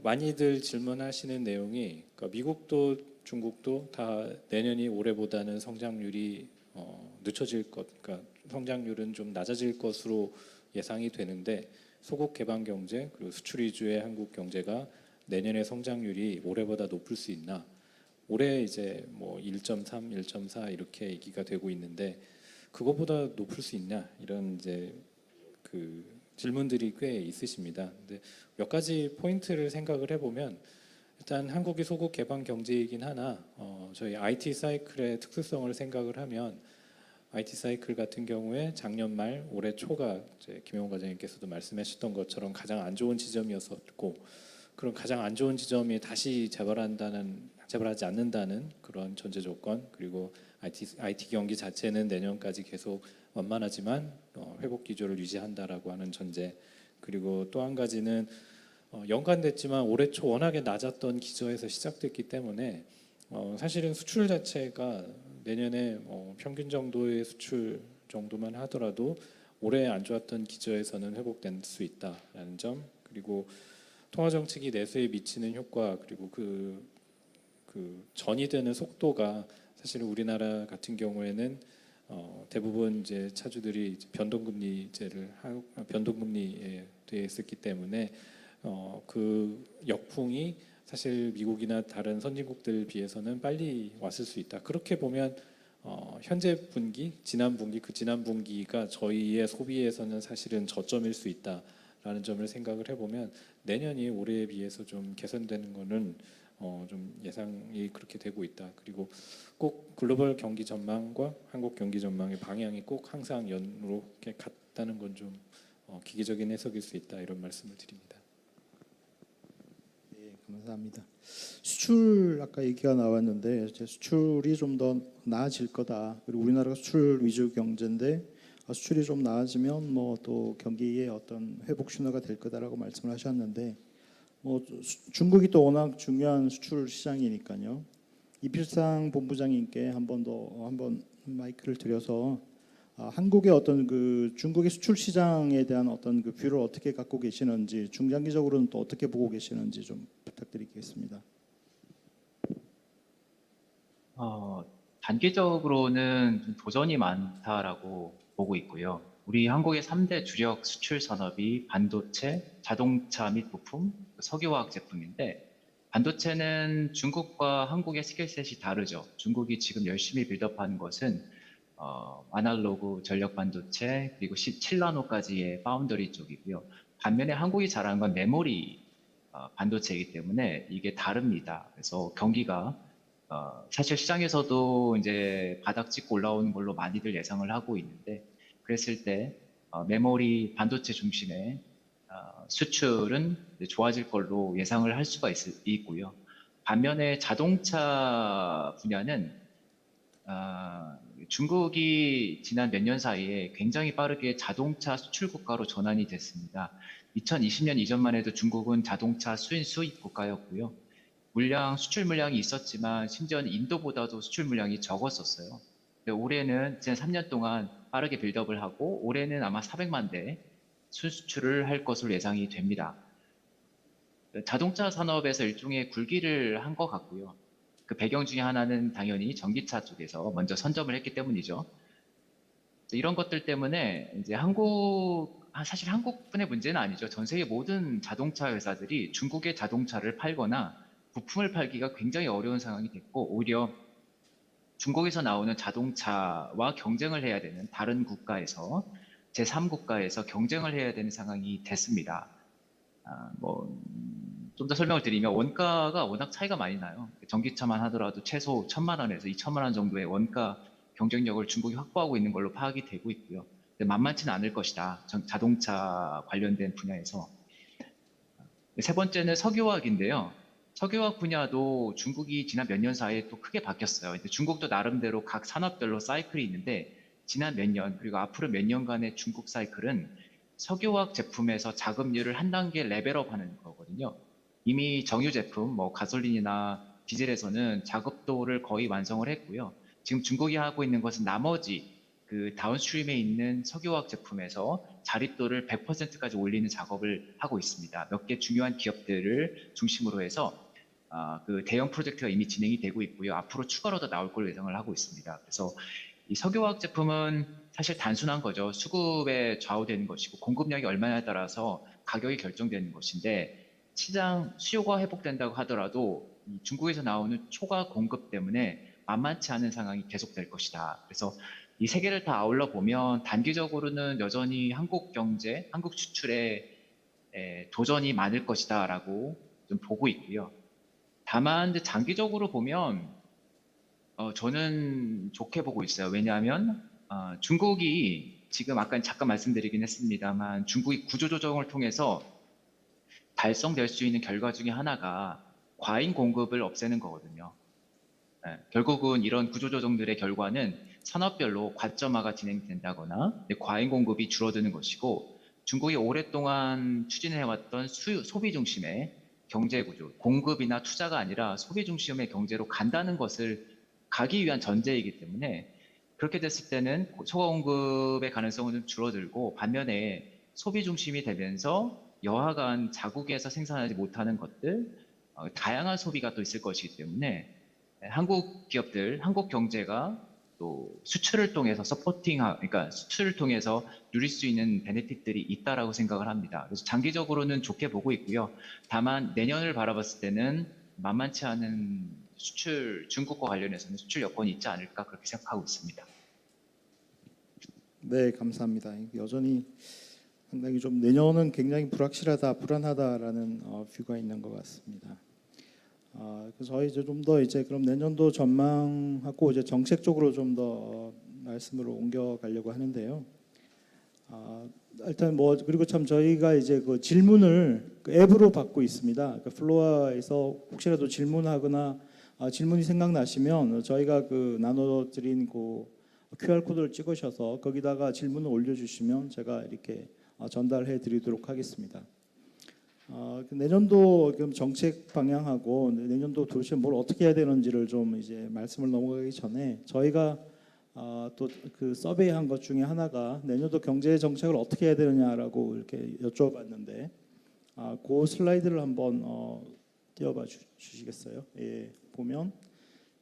많이들 질문하시는 내용이, 그러니까 미국도 중국도 다 내년이 올해보다는 성장률이 늦춰질 것, 그러니까 성장률은 좀 낮아질 것으로 예상이 되는데, 소국 개방 경제 그리고 수출 위주의 한국 경제가 내년의 성장률이 올해보다 높을 수 있나? 올해 이제 뭐 1.3, 1.4 이렇게 얘기가 되고 있는데 그거보다 높을 수 있냐? 이런 이제 그 질문들이 꽤 있으십니다. 근데 몇 가지 포인트를 생각을 해보면, 일단 한국이 소국 개방 경제이긴 하나 저희 IT 사이클의 특수성을 생각을 하면 IT 사이클 같은 경우에 작년 말 올해 초가 이제 김용호 과장님께서도 말씀하셨던 것처럼 가장 안 좋은 지점이었었고, 그런 가장 안 좋은 지점이 다시 재발하지 않는다는 그런 전제 조건, 그리고 IT 경기 자체는 내년까지 계속 원만하지만 회복 기조를 유지한다라고 하는 전제, 그리고 또 한 가지는 연간됐지만 올해 초 워낙에 낮았던 기저에서 시작됐기 때문에 사실은 수출 자체가 내년에 평균 정도의 수출 정도만 하더라도 올해 안 좋았던 기저에서는 회복될 수 있다라는 점, 그리고 통화 정책이 내수에 미치는 효과, 그리고 그 전이되는 속도가 사실 우리나라 같은 경우에는 대부분 이제 차주들이 변동금리에 되어 있었기 때문에 그 역풍이 사실 미국이나 다른 선진국들 비해서는 빨리 왔을 수 있다. 그렇게 보면 현재 분기, 지난 분기가 저희의 소비에서는 사실은 저점일 수 있다라는 점을 생각을 해보면 내년이 올해에 비해서 좀 개선되는 거는 좀 예상이 그렇게 되고 있다. 그리고 꼭 글로벌 경기 전망과 한국 경기 전망의 방향이 꼭 항상 연으로 이렇게 같다는 건 좀 기계적인 해석일 수 있다 이런 말씀을 드립니다. 네, 감사합니다. 수출 아까 얘기가 나왔는데 이제 수출이 좀 더 나아질 거다. 그리고 우리나라가 수출 위주 경제인데 수출이 좀 나아지면 뭐 또 경기의 어떤 회복 신호가 될 거다라고 말씀을 하셨는데 뭐 중국이 또 워낙 중요한 수출 시장이니까요. 이필상 본부장님께 한번 마이크를 드려서 한국의 어떤 그 중국의 수출 시장에 대한 어떤 그 뷰를 어떻게 갖고 계시는지 중장기적으로는 또 어떻게 보고 계시는지 좀 부탁드리겠습니다. 단기적으로는 좀 도전이 많다라고 보고 있고요. 우리 한국의 3대 주력 수출 산업이 반도체, 자동차 및 부품, 석유화학 제품인데 반도체는 중국과 한국의 스킬셋이 다르죠. 중국이 지금 열심히 빌드업하는 것은 아날로그 전력 반도체 그리고 17나노까지의 파운더리 쪽이고요. 반면에 한국이 잘하는 건 메모리 반도체이기 때문에 이게 다릅니다. 그래서 경기가 사실 시장에서도 이제 바닥 찍고 올라오는 걸로 많이들 예상을 하고 있는데 그랬을 때 메모리 반도체 중심의 수출은 좋아질 걸로 예상을 할 수가 있고요. 반면에 자동차 분야는 중국이 지난 몇 년 사이에 굉장히 빠르게 자동차 수출 국가로 전환이 됐습니다. 2020년 이전만 해도 중국은 자동차 수입 국가였고요. 수출 물량이 있었지만 심지어는 인도보다도 수출 물량이 적었었어요. 근데 올해는 지난 3년 동안 빠르게 빌드업을 하고 올해는 아마 400만 대 수출을 할 것으로 예상이 됩니다. 자동차 산업에서 일종의 굴기를 한 것 같고요. 그 배경 중에 하나는 당연히 전기차 쪽에서 먼저 선점을 했기 때문이죠. 이런 것들 때문에 이제 사실 한국뿐의 문제는 아니죠. 전 세계 모든 자동차 회사들이 중국의 자동차를 팔거나 부품을 팔기가 굉장히 어려운 상황이 됐고 오히려 중국에서 나오는 자동차와 경쟁을 해야 되는 다른 국가에서 제3국가에서 경쟁을 해야 되는 상황이 됐습니다. 좀 더 설명을 드리면 원가가 워낙 차이가 많이 나요. 전기차만 하더라도 최소 1,000만 원에서 2,000만 원 정도의 원가 경쟁력을 중국이 확보하고 있는 걸로 파악이 되고 있고요. 근데 만만치는 않을 것이다. 자동차 관련된 분야에서. 세 번째는 석유화학인데요. 석유화학 분야도 중국이 지난 몇 년 사이에 또 크게 바뀌었어요. 근데 중국도 나름대로 각 산업별로 사이클이 있는데 지난 몇 년 그리고 앞으로 몇 년간의 중국 사이클은 석유화학 제품에서 자급률을 한 단계 레벨업하는 거거든요. 이미 정유 제품, 가솔린이나 디젤에서는 자급도를 거의 완성을 했고요. 지금 중국이 하고 있는 것은 나머지 그 다운스트림에 있는 석유화학 제품에서 자립도를 100%까지 올리는 작업을 하고 있습니다. 몇 개 중요한 기업들을 중심으로 해서 그 대형 프로젝트가 이미 진행이 되고 있고요. 앞으로 추가로 더 나올 걸로 예상을 하고 있습니다. 그래서 이 석유화학 제품은 사실 단순한 거죠. 수급에 좌우되는 것이고 공급량이 얼마냐에 따라서 가격이 결정되는 것인데 시장 수요가 회복된다고 하더라도 중국에서 나오는 초과 공급 때문에 만만치 않은 상황이 계속될 것이다. 그래서 이 세 개를 다 아울러 보면 단기적으로는 여전히 한국 경제, 한국 수출에 도전이 많을 것이다라고 좀 보고 있고요. 다만 장기적으로 보면 저는 좋게 보고 있어요. 왜냐하면 중국이 지금 아까 잠깐 말씀드리긴 했습니다만 중국이 구조조정을 통해서 달성될 수 있는 결과 중에 하나가 과잉 공급을 없애는 거거든요. 결국은 이런 구조조정들의 결과는 산업별로 과점화가 진행된다거나 과잉 공급이 줄어드는 것이고 중국이 오랫동안 추진해왔던 소비 중심의 경제 구조, 공급이나 투자가 아니라 소비 중심의 경제로 간다는 것을 가기 위한 전제이기 때문에 그렇게 됐을 때는 초과 공급의 가능성은 좀 줄어들고 반면에 소비 중심이 되면서 여하간 자국에서 생산하지 못하는 것들, 다양한 소비가 또 있을 것이기 때문에 한국 기업들, 한국 경제가 또 수출을 통해서 그러니까 수출을 통해서 누릴 수 있는 베네핏들이 있다라고 생각을 합니다. 그래서 장기적으로는 좋게 보고 있고요. 다만 내년을 바라봤을 때는 만만치 않은 중국과 관련해서는 수출 여건이 있지 않을까 그렇게 생각하고 있습니다. 네, 감사합니다. 여전히 상당히 좀 내년은 굉장히 불확실하다, 불안하다라는 뷰가 있는 것 같습니다. 그래서 저희 이제 좀 더 이제 그럼 내년도 전망하고 이제 정책적으로 좀 더 말씀을 옮겨가려고 하는데요. 일단 뭐 그리고 참 저희가 이제 그 질문을 그 앱으로 받고 있습니다. 그 플로어에서 혹시라도 질문하거나 질문이 생각나시면 저희가 그 나눠드린 그 QR 코드를 찍으셔서 거기다가 질문을 올려주시면 제가 이렇게 전달해드리도록 하겠습니다. 그 내년도 그럼 정책 방향하고 내년도 도대체 뭘 어떻게 해야 되는지를 좀 이제 말씀을 넘어가기 전에 저희가 또 그 서베이한 것 중에 하나가 내년도 경제 정책을 어떻게 해야 되느냐라고 이렇게 여쭤봤는데 그 슬라이드를 한번 띄워봐 주시겠어요? 예, 보면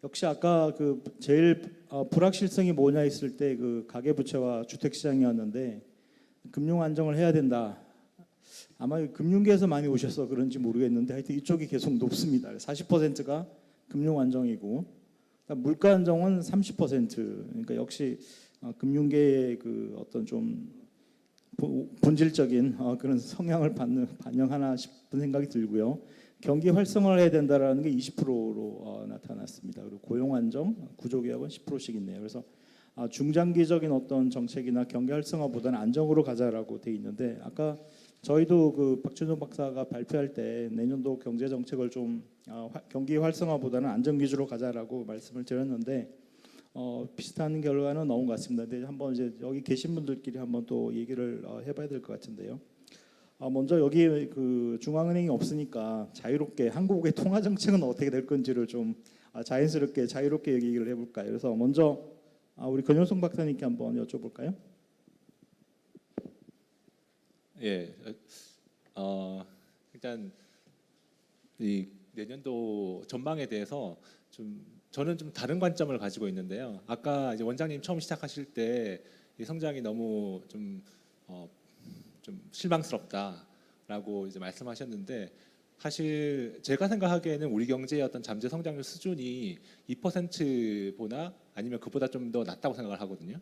역시 아까 그 제일 불확실성이 뭐냐 했을 때 그 가계부채와 주택시장이었는데 금융 안정을 해야 된다. 아마 금융계에서 많이 오셔서 그런지 모르겠는데 하여튼 이쪽이 계속 높습니다. 40%가 금융 안정이고 물가 안정은 30%. 그러니까 역시 금융계의 그 어떤 좀 본질적인 그런 성향을 반영하나 싶은 생각이 들고요. 경기 활성화를 해야 된다라는 게 20%로 나타났습니다. 그리고 고용 안정, 구조 개혁은 10%씩 있네요. 그래서 중장기적인 어떤 정책이나 경기 활성화보다는 안정으로 가자라고 돼 있는데 아까 저희도 그 박준호 박사가 발표할 때 내년도 경제 정책을 좀 경기 활성화보다는 안정 위주로 가자라고 말씀을 드렸는데 비슷한 결과는 나온 것 같습니다. 근데 한번 이제 여기 계신 분들끼리 한번 또 얘기를 해봐야 될 것 같은데요. 먼저 여기 그 중앙은행이 없으니까 자유롭게 한국의 통화 정책은 어떻게 될 건지를 좀 자연스럽게 자유롭게 얘기를 해볼까요? 그래서 먼저 우리 권효성 박사님께 한번 여쭤볼까요? 예, 일단 이 내년도 전망에 대해서 저는 좀 다른 관점을 가지고 있는데요. 아까 이제 원장님 처음 시작하실 때 이 성장이 너무 좀 실망스럽다라고 이제 말씀하셨는데 사실 제가 생각하기에는 우리 경제의 어떤 잠재 성장률 수준이 2%보다 아니면 그보다 좀 더 낮다고 생각을 하거든요.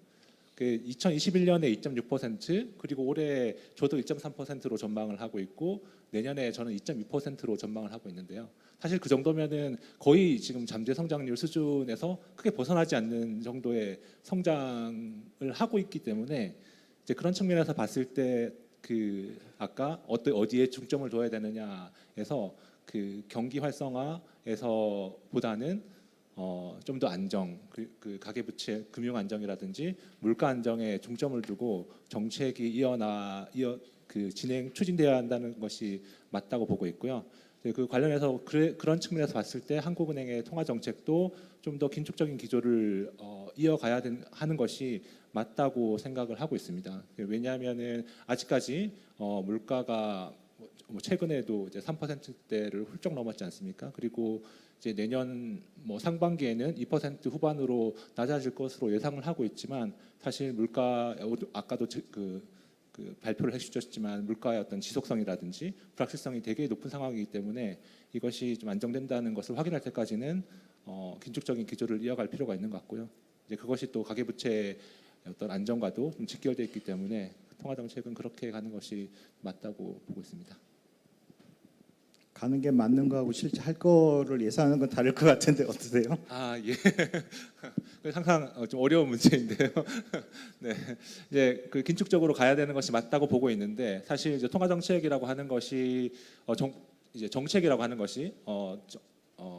그 2021년에 2.6% 그리고 올해 저도 1.3%로 전망을 하고 있고 내년에 저는 2.2%로 전망을 하고 있는데요. 사실 그 정도면은 거의 지금 잠재 성장률 수준에서 크게 벗어나지 않는 정도의 성장을 하고 있기 때문에 이제 그런 측면에서 봤을 때 그 아까 어디에 중점을 둬야 되느냐에서 그 경기 활성화에서 보다는 좀 더 안정, 그 가계부채 금융 안정이라든지 물가 안정에 중점을 두고 정책이 추진돼야 한다는 것이 맞다고 보고 있고요. 그 관련해서 그런 측면에서 봤을 때 한국은행의 통화 정책도 좀 더 긴축적인 기조를 이어가야 하는 것이 맞다고 생각을 하고 있습니다. 왜냐하면은 아직까지 물가가 최근에도 이제 3%대를 훌쩍 넘었지 않습니까? 그리고 이제 내년 상반기에는 2% 후반으로 낮아질 것으로 예상을 하고 있지만 사실 물가 아까도 그 발표를 해주셨지만 물가의 어떤 지속성이라든지 불확실성이 되게 높은 상황이기 때문에 이것이 좀 안정된다는 것을 확인할 때까지는 긴축적인 기조를 이어갈 필요가 있는 것 같고요. 이제 그것이 또 가계부채의 어떤 안정과도 좀 직결되어 있기 때문에 통화 정책은 그렇게 가는 것이 맞다고 보고 있습니다. 가는 게 맞는 거하고 실제 할 거를 예상하는 건 다를 것 같은데 어떠세요? 예. 항상 좀 어려운 문제인데요. 네, 이제 그 긴축적으로 가야 되는 것이 맞다고 보고 있는데 사실 이제 통화 정책이라고 하는 것이 이제 정책이라고 하는 것이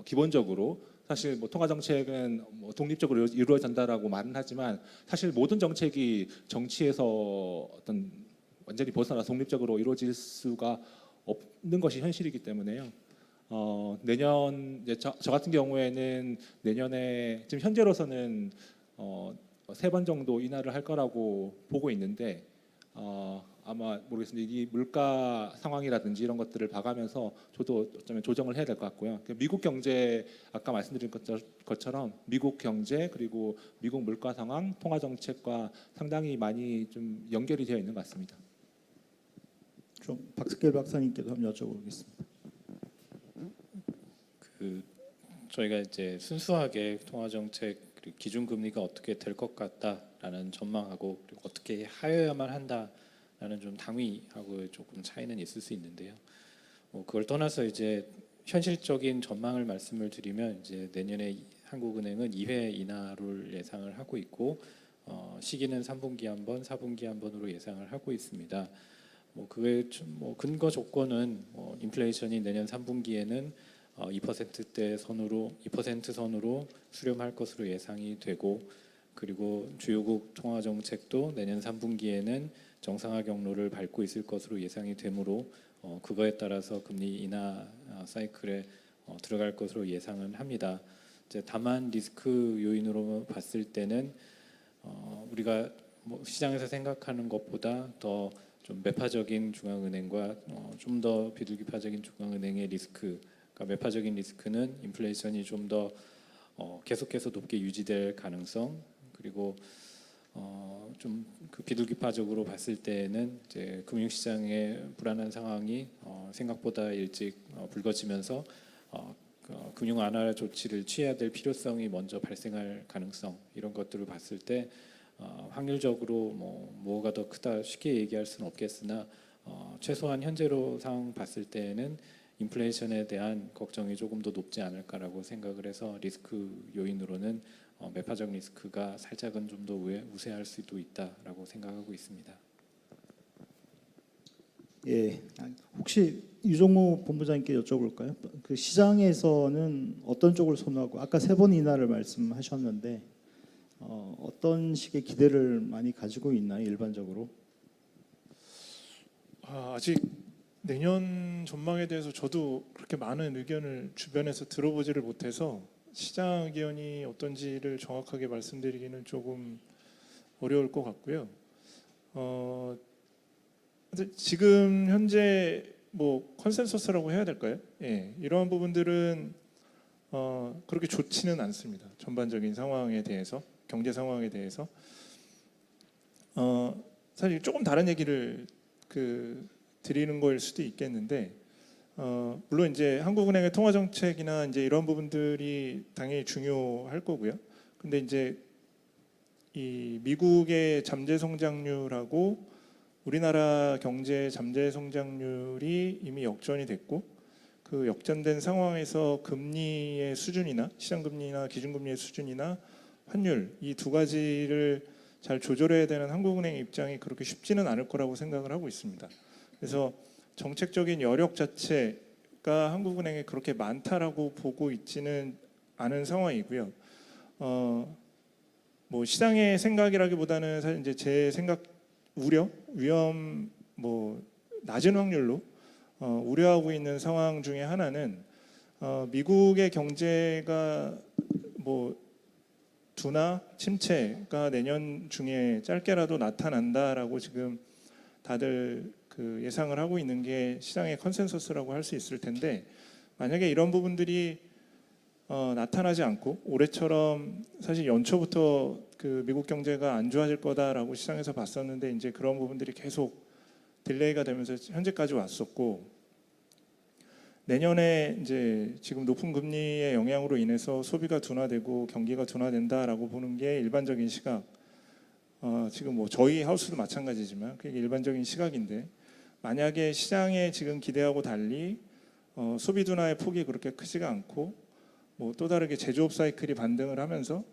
기본적으로 사실 통화 정책은 독립적으로 이루어진다라고 말은 하지만 사실 모든 정책이 정치에서 어떤 완전히 벗어나 독립적으로 이루어질 수가 없는 것이 현실이기 때문에요. 내년 이제 저 같은 경우에는 내년에 지금 현재로서는 3번 정도 인하를 할 거라고 보고 있는데 아마 모르겠습니다. 이 물가 상황이라든지 이런 것들을 봐가면서 저도 어쩌면 조정을 해야 될 것 같고요. 미국 경제 아까 말씀드린 것처럼 미국 경제 그리고 미국 물가 상황, 통화 정책과 상당히 많이 좀 연결이 되어 있는 것 같습니다. 좀 박스켈 박사님께도 한번 여쭤보겠습니다. 저희가 이제 순수하게 통화 정책 기준 금리가 어떻게 될 것 같다라는 전망하고 그리고 어떻게 하여야만 한다라는 좀 당위하고 조금 차이는 있을 수 있는데요. 그걸 떠나서 이제 현실적인 전망을 말씀을 드리면 이제 내년에 한국은행은 2회 인하를 예상을 하고 있고 시기는 3분기 한 번, 4분기 한 번으로 예상을 하고 있습니다. 뭐 그의 근거 조건은 인플레이션이 내년 3분기에는 2%대 선으로 2% 선으로 수렴할 것으로 예상이 되고 그리고 주요국 통화 정책도 내년 3분기에는 정상화 경로를 밟고 있을 것으로 예상이 되므로 그거에 따라서 금리 인하 사이클에 들어갈 것으로 예상은 합니다. 이제 다만 리스크 요인으로 봤을 때는 우리가 뭐 시장에서 생각하는 것보다 더 좀 매파적인 중앙은행과 좀 더 비둘기파적인 중앙은행의 리스크, 그러니까 매파적인 리스크는 인플레이션이 좀 더 계속해서 높게 유지될 가능성, 그리고 좀 그 비둘기파적으로 봤을 때는 이제 금융시장의 불안한 상황이 생각보다 일찍 불거지면서 금융 완화 조치를 취해야 될 필요성이 먼저 발생할 가능성, 이런 것들을 봤을 때 확률적으로 뭐가 더 크다 쉽게 얘기할 수는 없겠으나 최소한 현재로 상황 봤을 때에는 인플레이션에 대한 걱정이 조금 더 높지 않을까라고 생각을 해서 리스크 요인으로는 매파적 리스크가 살짝은 좀 더 우세할 수도 있다라고 생각하고 있습니다. 예, 혹시 유정무 본부장님께 여쭤볼까요? 그 시장에서는 어떤 쪽을 선호하고 아까 3번 인하를 말씀하셨는데 어떤 식의 기대를 많이 가지고 있나요, 일반적으로? 아직 내년 전망에 대해서 저도 그렇게 많은 의견을 주변에서 들어보지를 못해서 시장 의견이 어떤지를 정확하게 말씀드리기는 조금 어려울 것 같고요. 근데 지금 현재 뭐 컨센서스라고 해야 될까요? 예, 이러한 부분들은 그렇게 좋지는 않습니다. 전반적인 상황에 대해서, 경제 상황에 대해서 사실 조금 다른 얘기를 드리는 거일 수도 있겠는데 물론 이제 한국은행의 통화 정책이나 이제 이런 부분들이 당연히 중요할 거고요. 근데 이제 이 미국의 잠재 성장률하고 우리나라 경제 잠재 성장률이 이미 역전이 됐고 그 역전된 상황에서 금리의 수준이나 시장 금리나 기준금리의 수준이나 환율 이 두 가지를 잘 조절해야 되는 한국은행의 입장이 그렇게 쉽지는 않을 거라고 생각을 하고 있습니다. 그래서 정책적인 여력 자체가 한국은행에 그렇게 많다라고 보고 있지는 않은 상황이고요. 뭐 시장의 생각이라기보다는 사실 이제 제 생각 우려, 위험 뭐 낮은 확률로 우려하고 있는 상황 중에 하나는 미국의 경제가 뭐 둔화, 침체가 내년 중에 짧게라도 나타난다라고 지금 다들 그 예상을 하고 있는 게 시장의 컨센서스라고 할 수 있을 텐데 만약에 이런 부분들이 나타나지 않고 올해처럼 사실 연초부터 그 미국 경제가 안 좋아질 거다라고 시장에서 봤었는데 이제 그런 부분들이 계속 딜레이가 되면서 현재까지 왔었고 내년에 이제 지금 높은 금리의 영향으로 인해서 소비가 둔화되고 경기가 둔화된다라고 보는 게 일반적인 시각. 지금 뭐 저희 하우스도 마찬가지지만 그게 일반적인 시각인데 만약에 시장에 지금 기대하고 달리 소비 둔화의 폭이 그렇게 크지가 않고 뭐 또 다르게 제조업 사이클이 반등을 하면서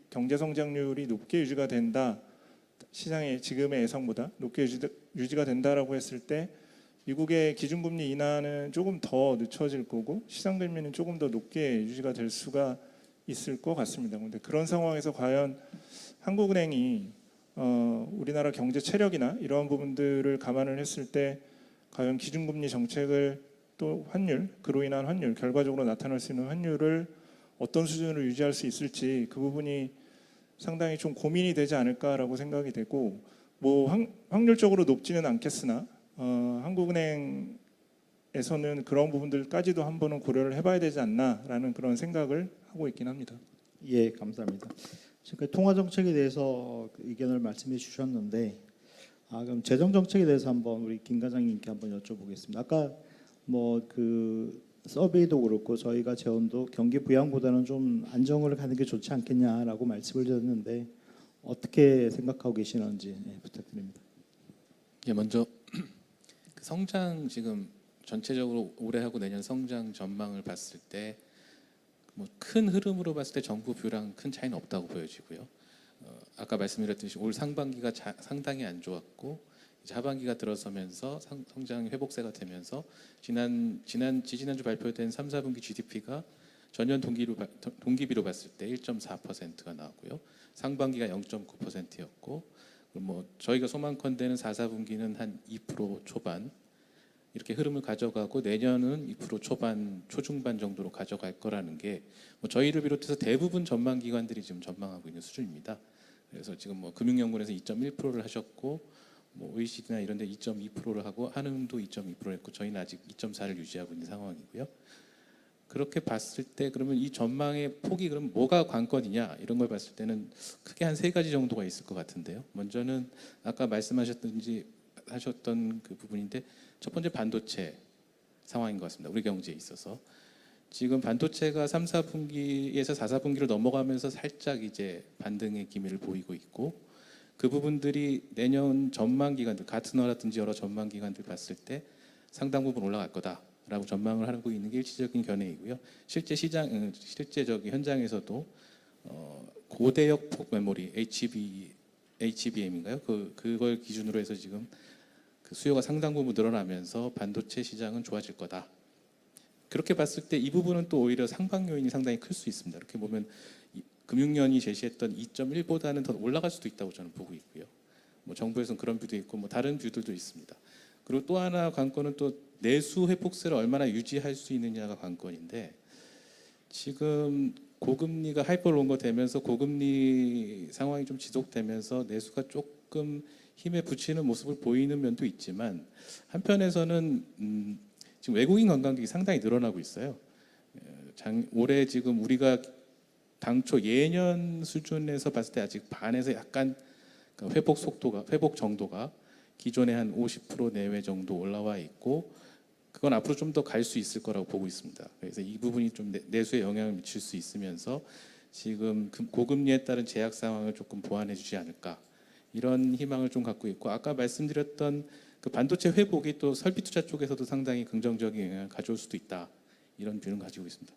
경제 성장률이 높게 유지가 된다. 시장의 지금의 예상보다 높게 유지가 된다라고 했을 때 미국의 기준금리 인하는 조금 더 늦춰질 거고 시장 금리는 조금 더 높게 유지가 될 수가 있을 것 같습니다. 그런데 그런 상황에서 과연 한국은행이 우리나라 경제 체력이나 이러한 부분들을 감안을 했을 때 과연 기준금리 정책을 또 환율, 그로 인한 환율, 결과적으로 나타날 수 있는 환율을 어떤 수준으로 유지할 수 있을지 그 부분이 상당히 좀 고민이 되지 않을까라고 생각이 되고 뭐 확률적으로 높지는 않겠으나 한국은행에서는 그런 부분들까지도 한번은 고려를 해봐야 되지 않나라는 그런 생각을 하고 있긴 합니다. 예, 감사합니다. 지금 통화 정책에 대해서 의견을 말씀해 주셨는데 그럼 재정 정책에 대해서 한번 우리 김 과장님께 한번 여쭤보겠습니다. 아까 뭐 그 서베이도 그렇고 저희가 재원도 경기 부양보다는 좀 안정을 가는 게 좋지 않겠냐라고 말씀을 드렸는데 어떻게 생각하고 계시는지 부탁드립니다. 예, 먼저 그 성장 지금 전체적으로 올해하고 내년 성장 전망을 봤을 때 뭐 큰 흐름으로 봤을 때 정부 뷰랑 큰 차이는 없다고 보여지고요. 아까 말씀드렸듯이 올 상반기가 상당히 안 좋았고 이제 하반기가 들어서면서 성장 회복세가 되면서 지난주 발표된 3, 4분기 GDP가 전년 동기비로 봤을 때 1.4%가 나왔고요. 상반기가 0.9%였고 뭐 저희가 소망컨대는 4, 4분기는 한 2% 초반 이렇게 흐름을 가져가고 내년은 2% 초반 초중반 정도로 가져갈 거라는 게 뭐 저희를 비롯해서 대부분 전망 기관들이 지금 전망하고 있는 수준입니다. 그래서 지금 뭐 금융연구원에서 2.1%를 하셨고 뭐 OECD나 이런 데 2.2%를 하고 한은도 2.2%를 했고 저희는 아직 2.4를 유지하고 있는 상황이고요. 그렇게 봤을 때 그러면 이 전망의 폭이 그럼 뭐가 관건이냐 이런 걸 봤을 때는 크게 한 3가지 정도가 있을 것 같은데요. 먼저는 아까 말씀하셨던 그 부분인데 첫 번째 반도체 상황인 것 같습니다. 우리 경제에 있어서 지금 반도체가 3, 4분기에서 4, 4분기를 넘어가면서 살짝 이제 반등의 기미를 보이고 있고 그 부분들이 내년 전망 기관들 가트너라든지 여러 전망 기관들 봤을 때 상당 부분 올라갈 거다라고 전망을 하고 있는 게 일치적인 견해이고요. 실제 현장에서도 고대역 폭 메모리 HBM인가요? 그걸 기준으로 해서 지금 그 수요가 상당 부분 늘어나면서 반도체 시장은 좋아질 거다. 그렇게 봤을 때 이 부분은 또 오히려 상방 요인이 상당히 클 수 있습니다. 이렇게 보면 금융년이 제시했던 2.1보다는 더 올라갈 수도 있다고 저는 보고 있고요. 뭐 정부에서는 그런 뷰도 있고 뭐 다른 뷰들도 있습니다. 그리고 또 하나 관건은 또 내수 회복세를 얼마나 유지할 수 있느냐가 관건인데 지금 고금리가 하이퍼론거 되면서 고금리 상황이 좀 지속되면서 내수가 조금 힘에 붙이는 모습을 보이는 면도 있지만 한편에서는 지금 외국인 관광객이 상당히 늘어나고 있어요. 올해 지금 우리가 당초 예년 수준에서 봤을 때 아직 반에서 약간 회복 정도가 기존의 한 50% 내외 정도 올라와 있고 그건 앞으로 좀 더 갈 수 있을 거라고 보고 있습니다. 그래서 이 부분이 좀 내수에 영향을 미칠 수 있으면서 지금 고금리에 따른 제약 상황을 조금 보완해 주지 않을까 이런 희망을 좀 갖고 있고 아까 말씀드렸던 그 반도체 회복이 또 설비 투자 쪽에서도 상당히 긍정적인 영향을 가져올 수도 있다 이런 뷰는 가지고 있습니다.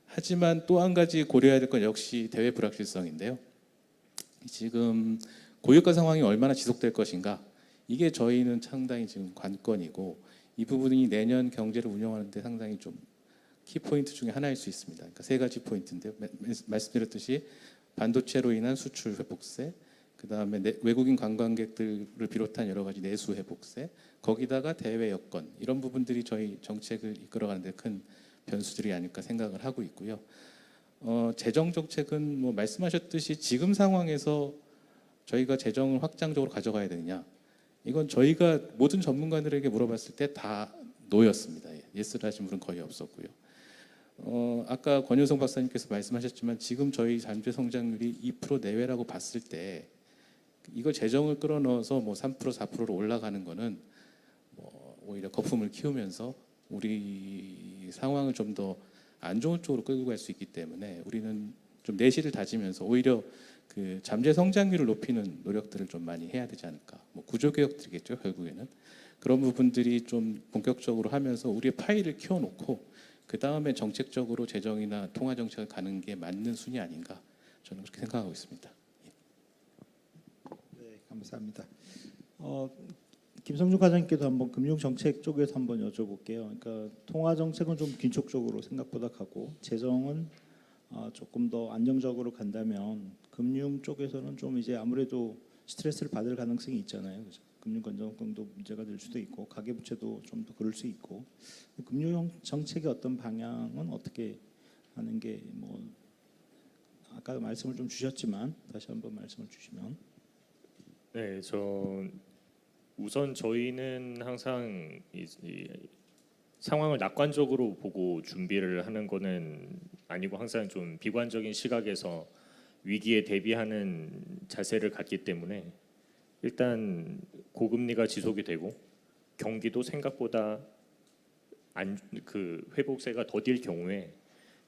하지만 또 한 가지 고려해야 될 건 역시 대외 불확실성인데요. 지금 고유가 상황이 얼마나 지속될 것인가 이게 저희는 상당히 지금 관건이고 이 부분이 내년 경제를 운영하는데 상당히 좀 키포인트 중에 하나일 수 있습니다. 그러니까 3가지 포인트인데요. 말씀드렸듯이 반도체로 인한 수출 회복세, 그 다음에 외국인 관광객들을 비롯한 여러 가지 내수 회복세, 거기다가 대외 여건 이런 부분들이 저희 정책을 이끌어가는 데 큰 변수들이 아닐까 생각을 하고 있고요. 재정 정책은 뭐 말씀하셨듯이 지금 상황에서 저희가 재정을 확장적으로 가져가야 되느냐 이건 저희가 모든 전문가들에게 물어봤을 때 다 노였습니다. 예스를 하신 분은 거의 없었고요. 아까 권효성 박사님께서 말씀하셨지만 지금 저희 잠재 성장률이 2% 내외라고 봤을 때 이걸 재정을 끌어넣어서 뭐 3% 4%로 올라가는 거는 뭐 오히려 거품을 키우면서 우리 상황을 좀 더 안 좋은 쪽으로 끌고 갈 수 있기 때문에 우리는 좀 내실을 다지면서 오히려 그 잠재 성장률을 높이는 노력들을 좀 많이 해야 되지 않을까. 뭐 구조 개혁들이겠죠 결국에는 그런 부분들이 좀 본격적으로 하면서 우리의 파일을 키워놓고 그 다음에 정책적으로 재정이나 통화 정책을 가는 게 맞는 순위 아닌가 저는 그렇게 생각하고 있습니다. 네, 감사합니다. 김성준 과장님께도 한번 금융 정책 쪽에서 한번 여쭤볼게요. 그러니까 통화 정책은 좀 긴축적으로 생각보다 가고 재정은 조금 더 안정적으로 간다면 금융 쪽에서는 좀 이제 아무래도 스트레스를 받을 가능성이 있잖아요. 그죠? 금융 건전성도 문제가 될 수도 있고 가계 부채도 좀 더 그럴 수 있고 금융 정책의 어떤 방향은 어떻게 하는 게 뭐 아까 말씀을 좀 주셨지만 다시 한번 말씀을 주시면. 네, 우선 저희는 항상 이 상황을 낙관적으로 보고 준비를 하는 거는 아니고 항상 좀 비관적인 시각에서 위기에 대비하는 자세를 갖기 때문에 일단 고금리가 지속이 되고 경기도 생각보다 회복세가 더딜 경우에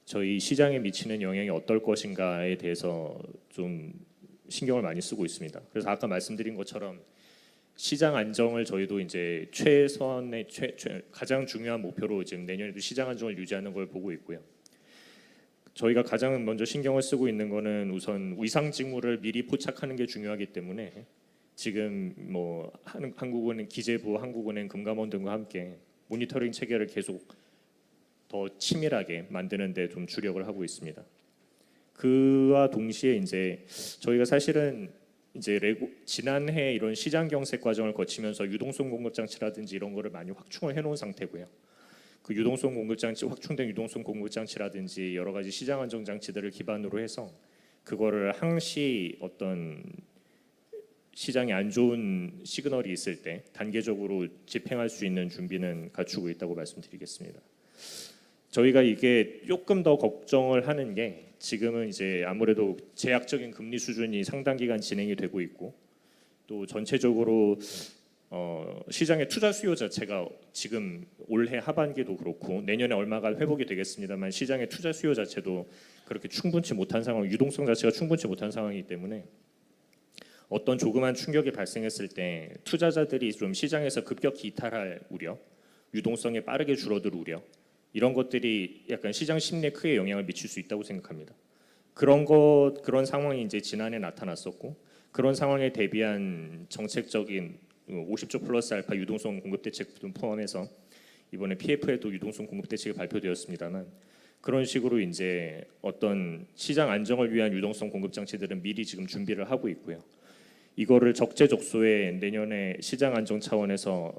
저희 시장에 미치는 영향이 어떨 것인가에 대해서 좀 신경을 많이 쓰고 있습니다. 그래서 아까 말씀드린 것처럼 시장 안정을 저희도 이제 최선의 가장 중요한 목표로 지금 내년에도 시장 안정을 유지하는 걸 보고 있고요. 저희가 가장 먼저 신경을 쓰고 있는 거는 우선 위상 징후를 미리 포착하는 게 중요하기 때문에 지금 뭐 한국은행 기재부, 한국은행, 금감원 등과 함께 모니터링 체계를 계속 더 치밀하게 만드는 데 좀 주력을 하고 있습니다. 그와 동시에 이제 저희가 사실은 이제 지난해 이런 시장 경색 과정을 거치면서 유동성 공급 장치라든지 이런 거를 많이 확충을 해놓은 상태고요. 그 유동성 공급 장치, 확충된 유동성 공급 장치라든지 여러 가지 시장 안정 장치들을 기반으로 해서 그거를 항시 어떤 시장에 안 좋은 시그널이 있을 때 단계적으로 집행할 수 있는 준비는 갖추고 있다고 말씀드리겠습니다. 저희가 이게 조금 더 걱정을 하는 게 지금은 이제 아무래도 제약적인 금리 수준이 상당 기간 진행이 되고 있고 또 전체적으로 시장의 투자 수요 자체가 지금 올해 하반기도 그렇고 내년에 얼마가 회복이 되겠습니다만 시장의 투자 수요 자체도 그렇게 충분치 못한 상황, 유동성 자체가 충분치 못한 상황이기 때문에 어떤 조그만 충격이 발생했을 때 투자자들이 좀 시장에서 급격히 이탈할 우려, 유동성이 빠르게 줄어들 우려 이런 것들이 약간 시장 심리에 크게 영향을 미칠 수 있다고 생각합니다. 그런 상황이 이제 지난해 나타났었고 그런 상황에 대비한 정책적인 50조 플러스 알파 유동성 공급 대책 등 포함해서 이번에 PF에도 유동성 공급 대책이 발표되었습니다만 그런 식으로 이제 어떤 시장 안정을 위한 유동성 공급 장치들은 미리 지금 준비를 하고 있고요. 이거를 적재적소에 내년에 시장 안정 차원에서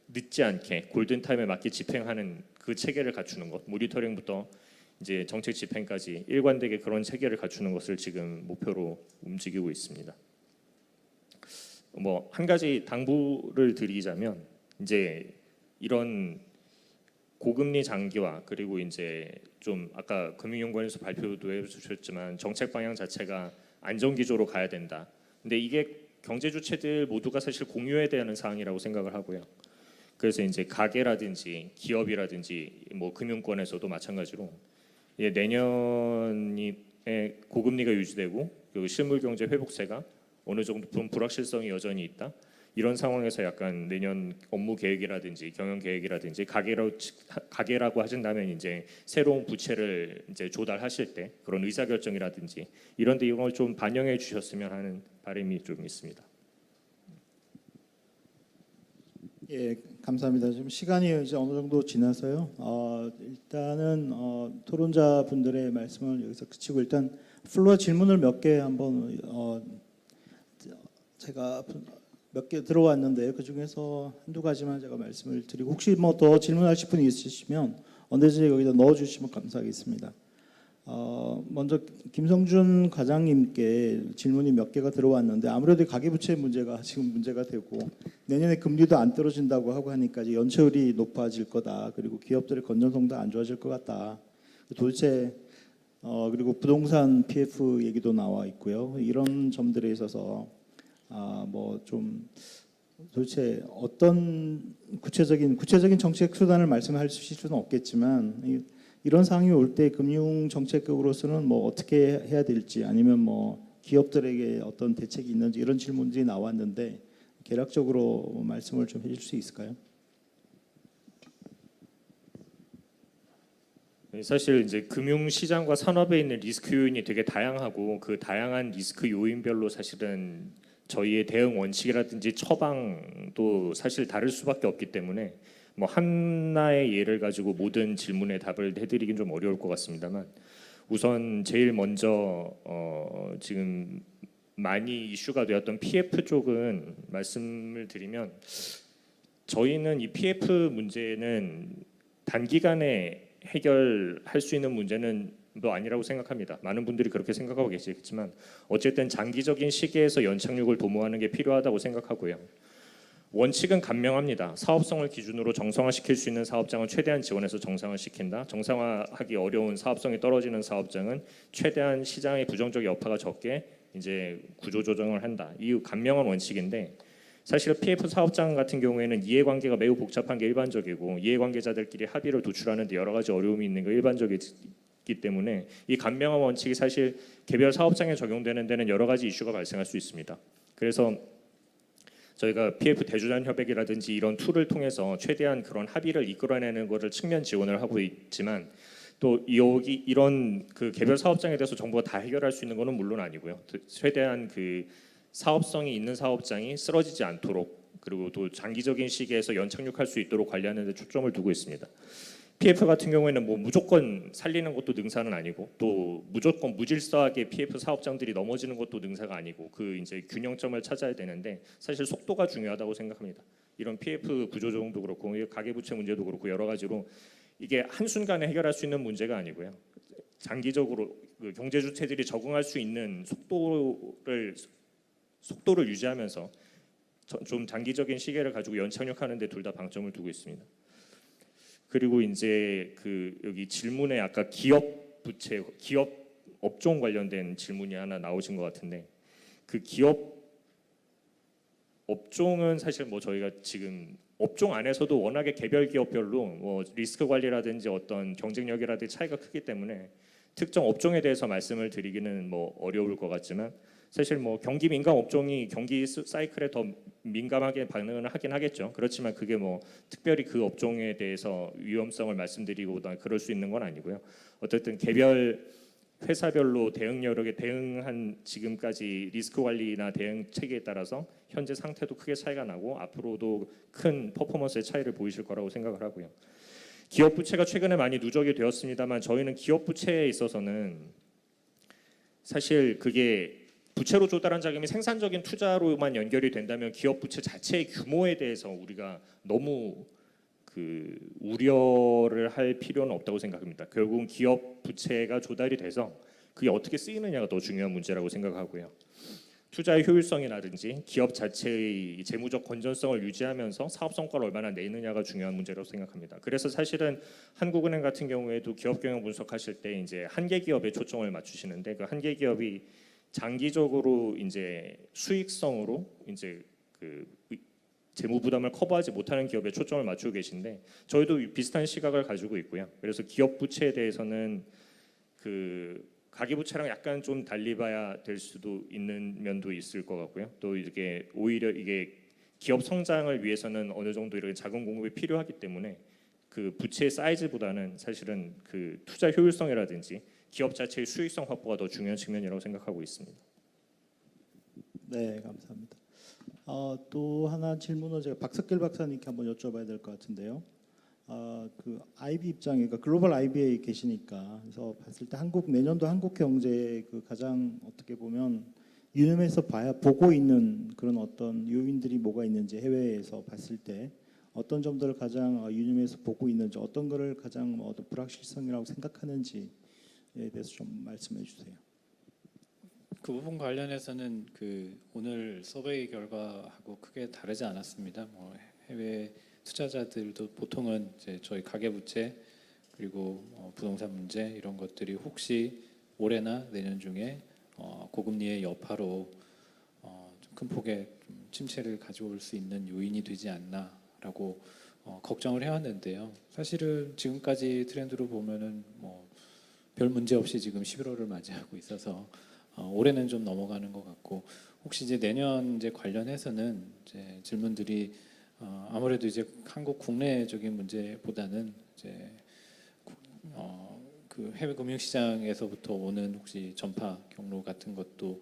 늦지 않게 골든타임에 맞게 집행하는 그 체계를 갖추는 것, 모니터링부터 이제 정책 집행까지 일관되게 그런 체계를 갖추는 것을 지금 목표로 움직이고 있습니다. 뭐 한 가지 당부를 드리자면 이제 이런 고금리 장기화 그리고 이제 좀 아까 금융연구원에서 발표도 해주셨지만 정책 방향 자체가 안정 기조로 가야 된다. 근데 이게 경제 주체들 모두가 사실 공유해야 되는 사항이라고 생각을 하고요. 그래서 이제 가계라든지 기업이라든지 뭐 금융권에서도 마찬가지로 내년에 고금리가 유지되고 그리고 실물 경제 회복세가 어느 정도 불확실성이 여전히 있다. 이런 상황에서 약간 내년 업무 계획이라든지 경영 계획이라든지 가계라고 하신다면 이제 새로운 부채를 이제 조달하실 때 그런 의사 결정이라든지 이런데 이걸 좀 반영해 주셨으면 하는 바람이 좀 있습니다. 예, 감사합니다. 지금 시간이 이제 어느 정도 지나서요. 일단은 토론자 분들의 말씀을 여기서 그치고 일단 플로어 질문을 몇 개 한번 제가 몇 개 들어왔는데 그 중에서 한두 가지만 제가 말씀을 드리고 혹시 뭐 더 질문하실 분이 있으시면 언제든지 여기다 넣어주시면 감사하겠습니다. 먼저 김성준 과장님께 질문이 몇 개가 들어왔는데 아무래도 가계부채 문제가 지금 문제가 되고 내년에 금리도 안 떨어진다고 하고 하니까 이제 연체율이 높아질 거다. 그리고 기업들의 건전성도 안 좋아질 것 같다. 도대체 그리고 부동산 PF 얘기도 나와 있고요. 이런 점들에 있어서 뭐 좀 도대체 어떤 구체적인 정책 수단을 말씀하실 수는 없겠지만 이런 상황이 올 때 금융 정책국으로서는 뭐 어떻게 해야 될지 아니면 뭐 기업들에게 어떤 대책이 있는지 이런 질문들이 나왔는데 개략적으로 말씀을 좀 해줄 수 있을까요? 사실 이제 금융 시장과 산업에 있는 리스크 요인이 되게 다양하고 그 다양한 리스크 요인별로 사실은 저희의 대응 원칙이라든지 처방도 사실 다를 수밖에 없기 때문에 뭐 하나의 예를 가지고 모든 질문에 답을 해드리긴 좀 어려울 것 같습니다만 우선 제일 먼저 지금 많이 이슈가 되었던 PF 쪽은 말씀을 드리면 저희는 이 PF 문제는 단기간에 해결할 수 있는 문제는 도 아니라고 생각합니다. 많은 분들이 그렇게 생각하고 계시겠지만 어쨌든 장기적인 시기에서 연착륙을 도모하는 게 필요하다고 생각하고요. 원칙은 간명합니다. 사업성을 기준으로 정상화시킬 수 있는 사업장은 최대한 지원해서 정상화시킨다. 정상화하기 어려운 사업성이 떨어지는 사업장은 최대한 시장의 부정적 여파가 적게 이제 구조 조정을 한다. 이 간명한 원칙인데 사실 PF 사업장 같은 경우에는 이해관계가 매우 복잡한 게 일반적이고 이해관계자들끼리 합의를 도출하는 데 여러 가지 어려움이 있는 게 일반적이기 때문에 이 간명한 원칙이 사실 개별 사업장에 적용되는 데는 여러 가지 이슈가 발생할 수 있습니다. 그래서 저희가 PF 대주단 협약이라든지 이런 툴을 통해서 최대한 그런 합의를 이끌어내는 것을 측면 지원을 하고 있지만 또 여기 이런 그 개별 사업장에 대해서 정부가 다 해결할 수 있는 것은 물론 아니고요. 최대한 그 사업성이 있는 사업장이 쓰러지지 않도록 그리고 또 장기적인 시기에서 연착륙할 수 있도록 관리하는 데 초점을 두고 있습니다. PF 같은 경우에는 뭐 무조건 살리는 것도 능사는 아니고 또 무조건 무질서하게 PF 사업장들이 넘어지는 것도 능사가 아니고 그 이제 균형점을 찾아야 되는데 사실 속도가 중요하다고 생각합니다. 이런 PF 구조조정도 그렇고 가계부채 문제도 그렇고 여러 가지로 이게 한순간에 해결할 수 있는 문제가 아니고요. 장기적으로 그 경제 주체들이 적응할 수 있는 속도를 유지하면서 좀 장기적인 시계를 가지고 연착륙하는 데 둘 다 방점을 두고 있습니다. 그리고 이제 그 여기 질문에 아까 기업 부채, 기업 업종 관련된 질문이 하나 나오신 것 같은데 그 기업 업종은 사실 뭐 저희가 지금 업종 안에서도 워낙에 개별 기업별로 뭐 리스크 관리라든지 어떤 경쟁력이라든지 차이가 크기 때문에 특정 업종에 대해서 말씀을 드리기는 뭐 어려울 것 같지만 사실 뭐 경기 민감 업종이 경기 사이클에 더 민감하게 반응을 하긴 하겠죠. 그렇지만 그게 뭐 특별히 그 업종에 대해서 위험성을 말씀드리고다 그럴 수 있는 건 아니고요. 어쨌든 개별 회사별로 대응 여력에 대응한 지금까지 리스크 관리나 대응 체계에 따라서 현재 상태도 크게 차이가 나고 앞으로도 큰 퍼포먼스의 차이를 보이실 거라고 생각을 하고요. 기업 부채가 최근에 많이 누적이 되었습니다만 저희는 기업 부채에 있어서는 사실 그게 부채로 조달한 자금이 생산적인 투자로만 연결이 된다면 기업 부채 자체의 규모에 대해서 우리가 너무 그 우려를 할 필요는 없다고 생각합니다. 결국은 기업 부채가 조달이 돼서 그게 어떻게 쓰이느냐가 더 중요한 문제라고 생각하고요. 투자의 효율성이라든지 기업 자체의 재무적 건전성을 유지하면서 사업 성과를 얼마나 내느냐가 중요한 문제라고 생각합니다. 그래서 사실은 한국은행 같은 경우에도 기업 경영 분석하실 때 이제 한계 기업에 초점을 맞추시는데 그 한계 기업이 장기적으로 이제 수익성으로 이제 그 재무 부담을 커버하지 못하는 기업에 초점을 맞추고 계신데 저희도 비슷한 시각을 가지고 있고요. 그래서 기업 부채에 대해서는 그 가계 부채랑 약간 좀 달리 봐야 될 수도 있는 면도 있을 것 같고요. 또 이게 오히려 이게 기업 성장을 위해서는 어느 정도 이렇게 자금 공급이 필요하기 때문에 그 부채 사이즈보다는 사실은 그 투자 효율성이라든지 기업 자체의 수익성 확보가 더 중요한 측면이라고 생각하고 있습니다. 네, 감사합니다. 또 하나 질문을 제가 박석길 박사님께 한번 여쭤봐야 될 것 같은데요. 그 IB 입장에 그러니까 글로벌 IB에 계시니까 그래서 봤을 때 내년도 한국 경제 그 가장 어떻게 보면 유념해서 보고 있는 그런 어떤 요인들이 뭐가 있는지 해외에서 봤을 때 어떤 점들을 가장 유념해서 보고 있는지 어떤 거를 가장 어떤 불확실성이라고 생각하는지에 대해서 좀 말씀해 주세요. 그 부분 관련해서는 그 오늘 서베이 결과하고 크게 다르지 않았습니다. 뭐 해외 투자자들도 보통은 이제 저희 가계부채 그리고 부동산 문제 이런 것들이 혹시 올해나 내년 중에 고금리의 여파로 좀 큰 폭의 좀 침체를 가져올 수 있는 요인이 되지 않나라고 걱정을 해왔는데요. 사실은 지금까지 트렌드로 보면은 뭐 별 문제 없이 지금 11월을 맞이하고 있어서 올해는 좀 넘어가는 것 같고 혹시 이제 내년 이제 관련해서는 이제 질문들이 아무래도 이제 한국 국내적인 문제보다는 이제 그 해외 금융시장에서부터 오는 혹시 전파 경로 같은 것도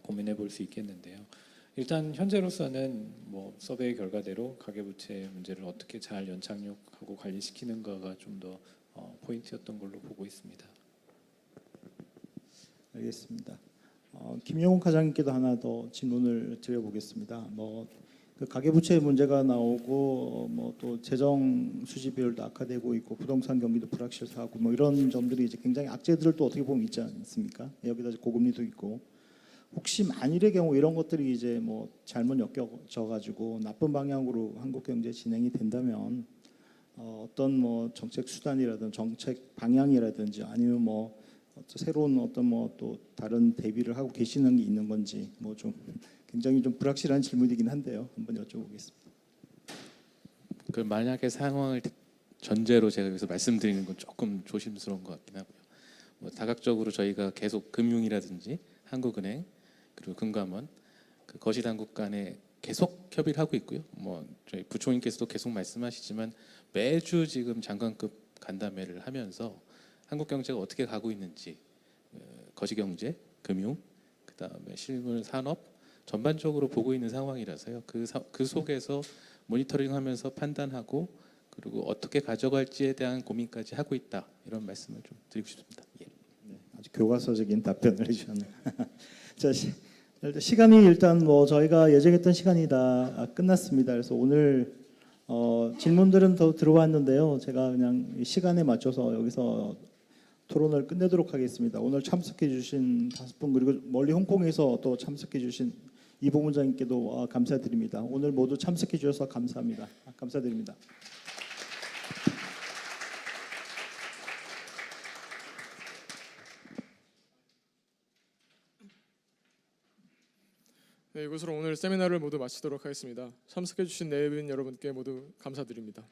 고민해 볼 수 있겠는데요. 일단 현재로서는 뭐 서베이 결과대로 가계부채 문제를 어떻게 잘 연착륙하고 관리시키는가가 좀 더 포인트였던 걸로 보고 있습니다. 알겠습니다. 김영훈 과장님께도 하나 더 질문을 드려보겠습니다. 그 가계부채 문제가 나오고 뭐 또 재정 수지 비율도 악화되고 있고 부동산 경기도 불확실하고 뭐 이런 점들이 이제 굉장히 악재들을 또 어떻게 보면 있지 않습니까? 여기다 고금리도 있고 혹시 만일의 경우 이런 것들이 이제 뭐 잘못 엮여져 가지고 나쁜 방향으로 한국 경제 진행이 된다면 어떤 뭐 정책 수단이라든지 정책 방향이라든지 아니면 뭐 새로운 어떤 뭐 또 다른 대비를 하고 계시는 게 있는 건지 뭐 좀 굉장히 좀 불확실한 질문이긴 한데요. 한번 여쭤보겠습니다. 그 만약의 상황을 전제로 제가 여기서 말씀드리는 건 조금 조심스러운 것 같긴 하고요. 뭐 다각적으로 저희가 계속 금융이라든지 한국은행 그리고 금감원 그 거시당국 간의 계속 협의를 하고 있고요. 뭐 저희 부총리께서도 계속 말씀하시지만 매주 지금 장관급 간담회를 하면서 한국 경제가 어떻게 가고 있는지, 거시경제, 금융, 그다음에 실물 산업 전반적으로 보고 있는 상황이라서요. 그 속에서 모니터링하면서 판단하고 그리고 어떻게 가져갈지에 대한 고민까지 하고 있다, 이런 말씀을 좀 드리고 싶습니다. 예. 아주 교과서적인 답변을 해주셨네요. 자, 시간이 일단 뭐 저희가 예정했던 시간이 다 끝났습니다. 그래서 오늘 질문들은 더 들어왔는데요. 제가 그냥 시간에 맞춰서 여기서 토론을 끝내도록 하겠습니다. 오늘 참석해 주신 5분, 그리고 멀리 홍콩에서 또 참석해 주신 이 부문장님께도 감사드립니다. 오늘 모두 참석해 주셔서 감사합니다. 감사드립니다. 네, 이것으로 오늘 세미나를 모두 마치도록 하겠습니다. 참석해 주신 내빈 여러분께 모두 감사드립니다.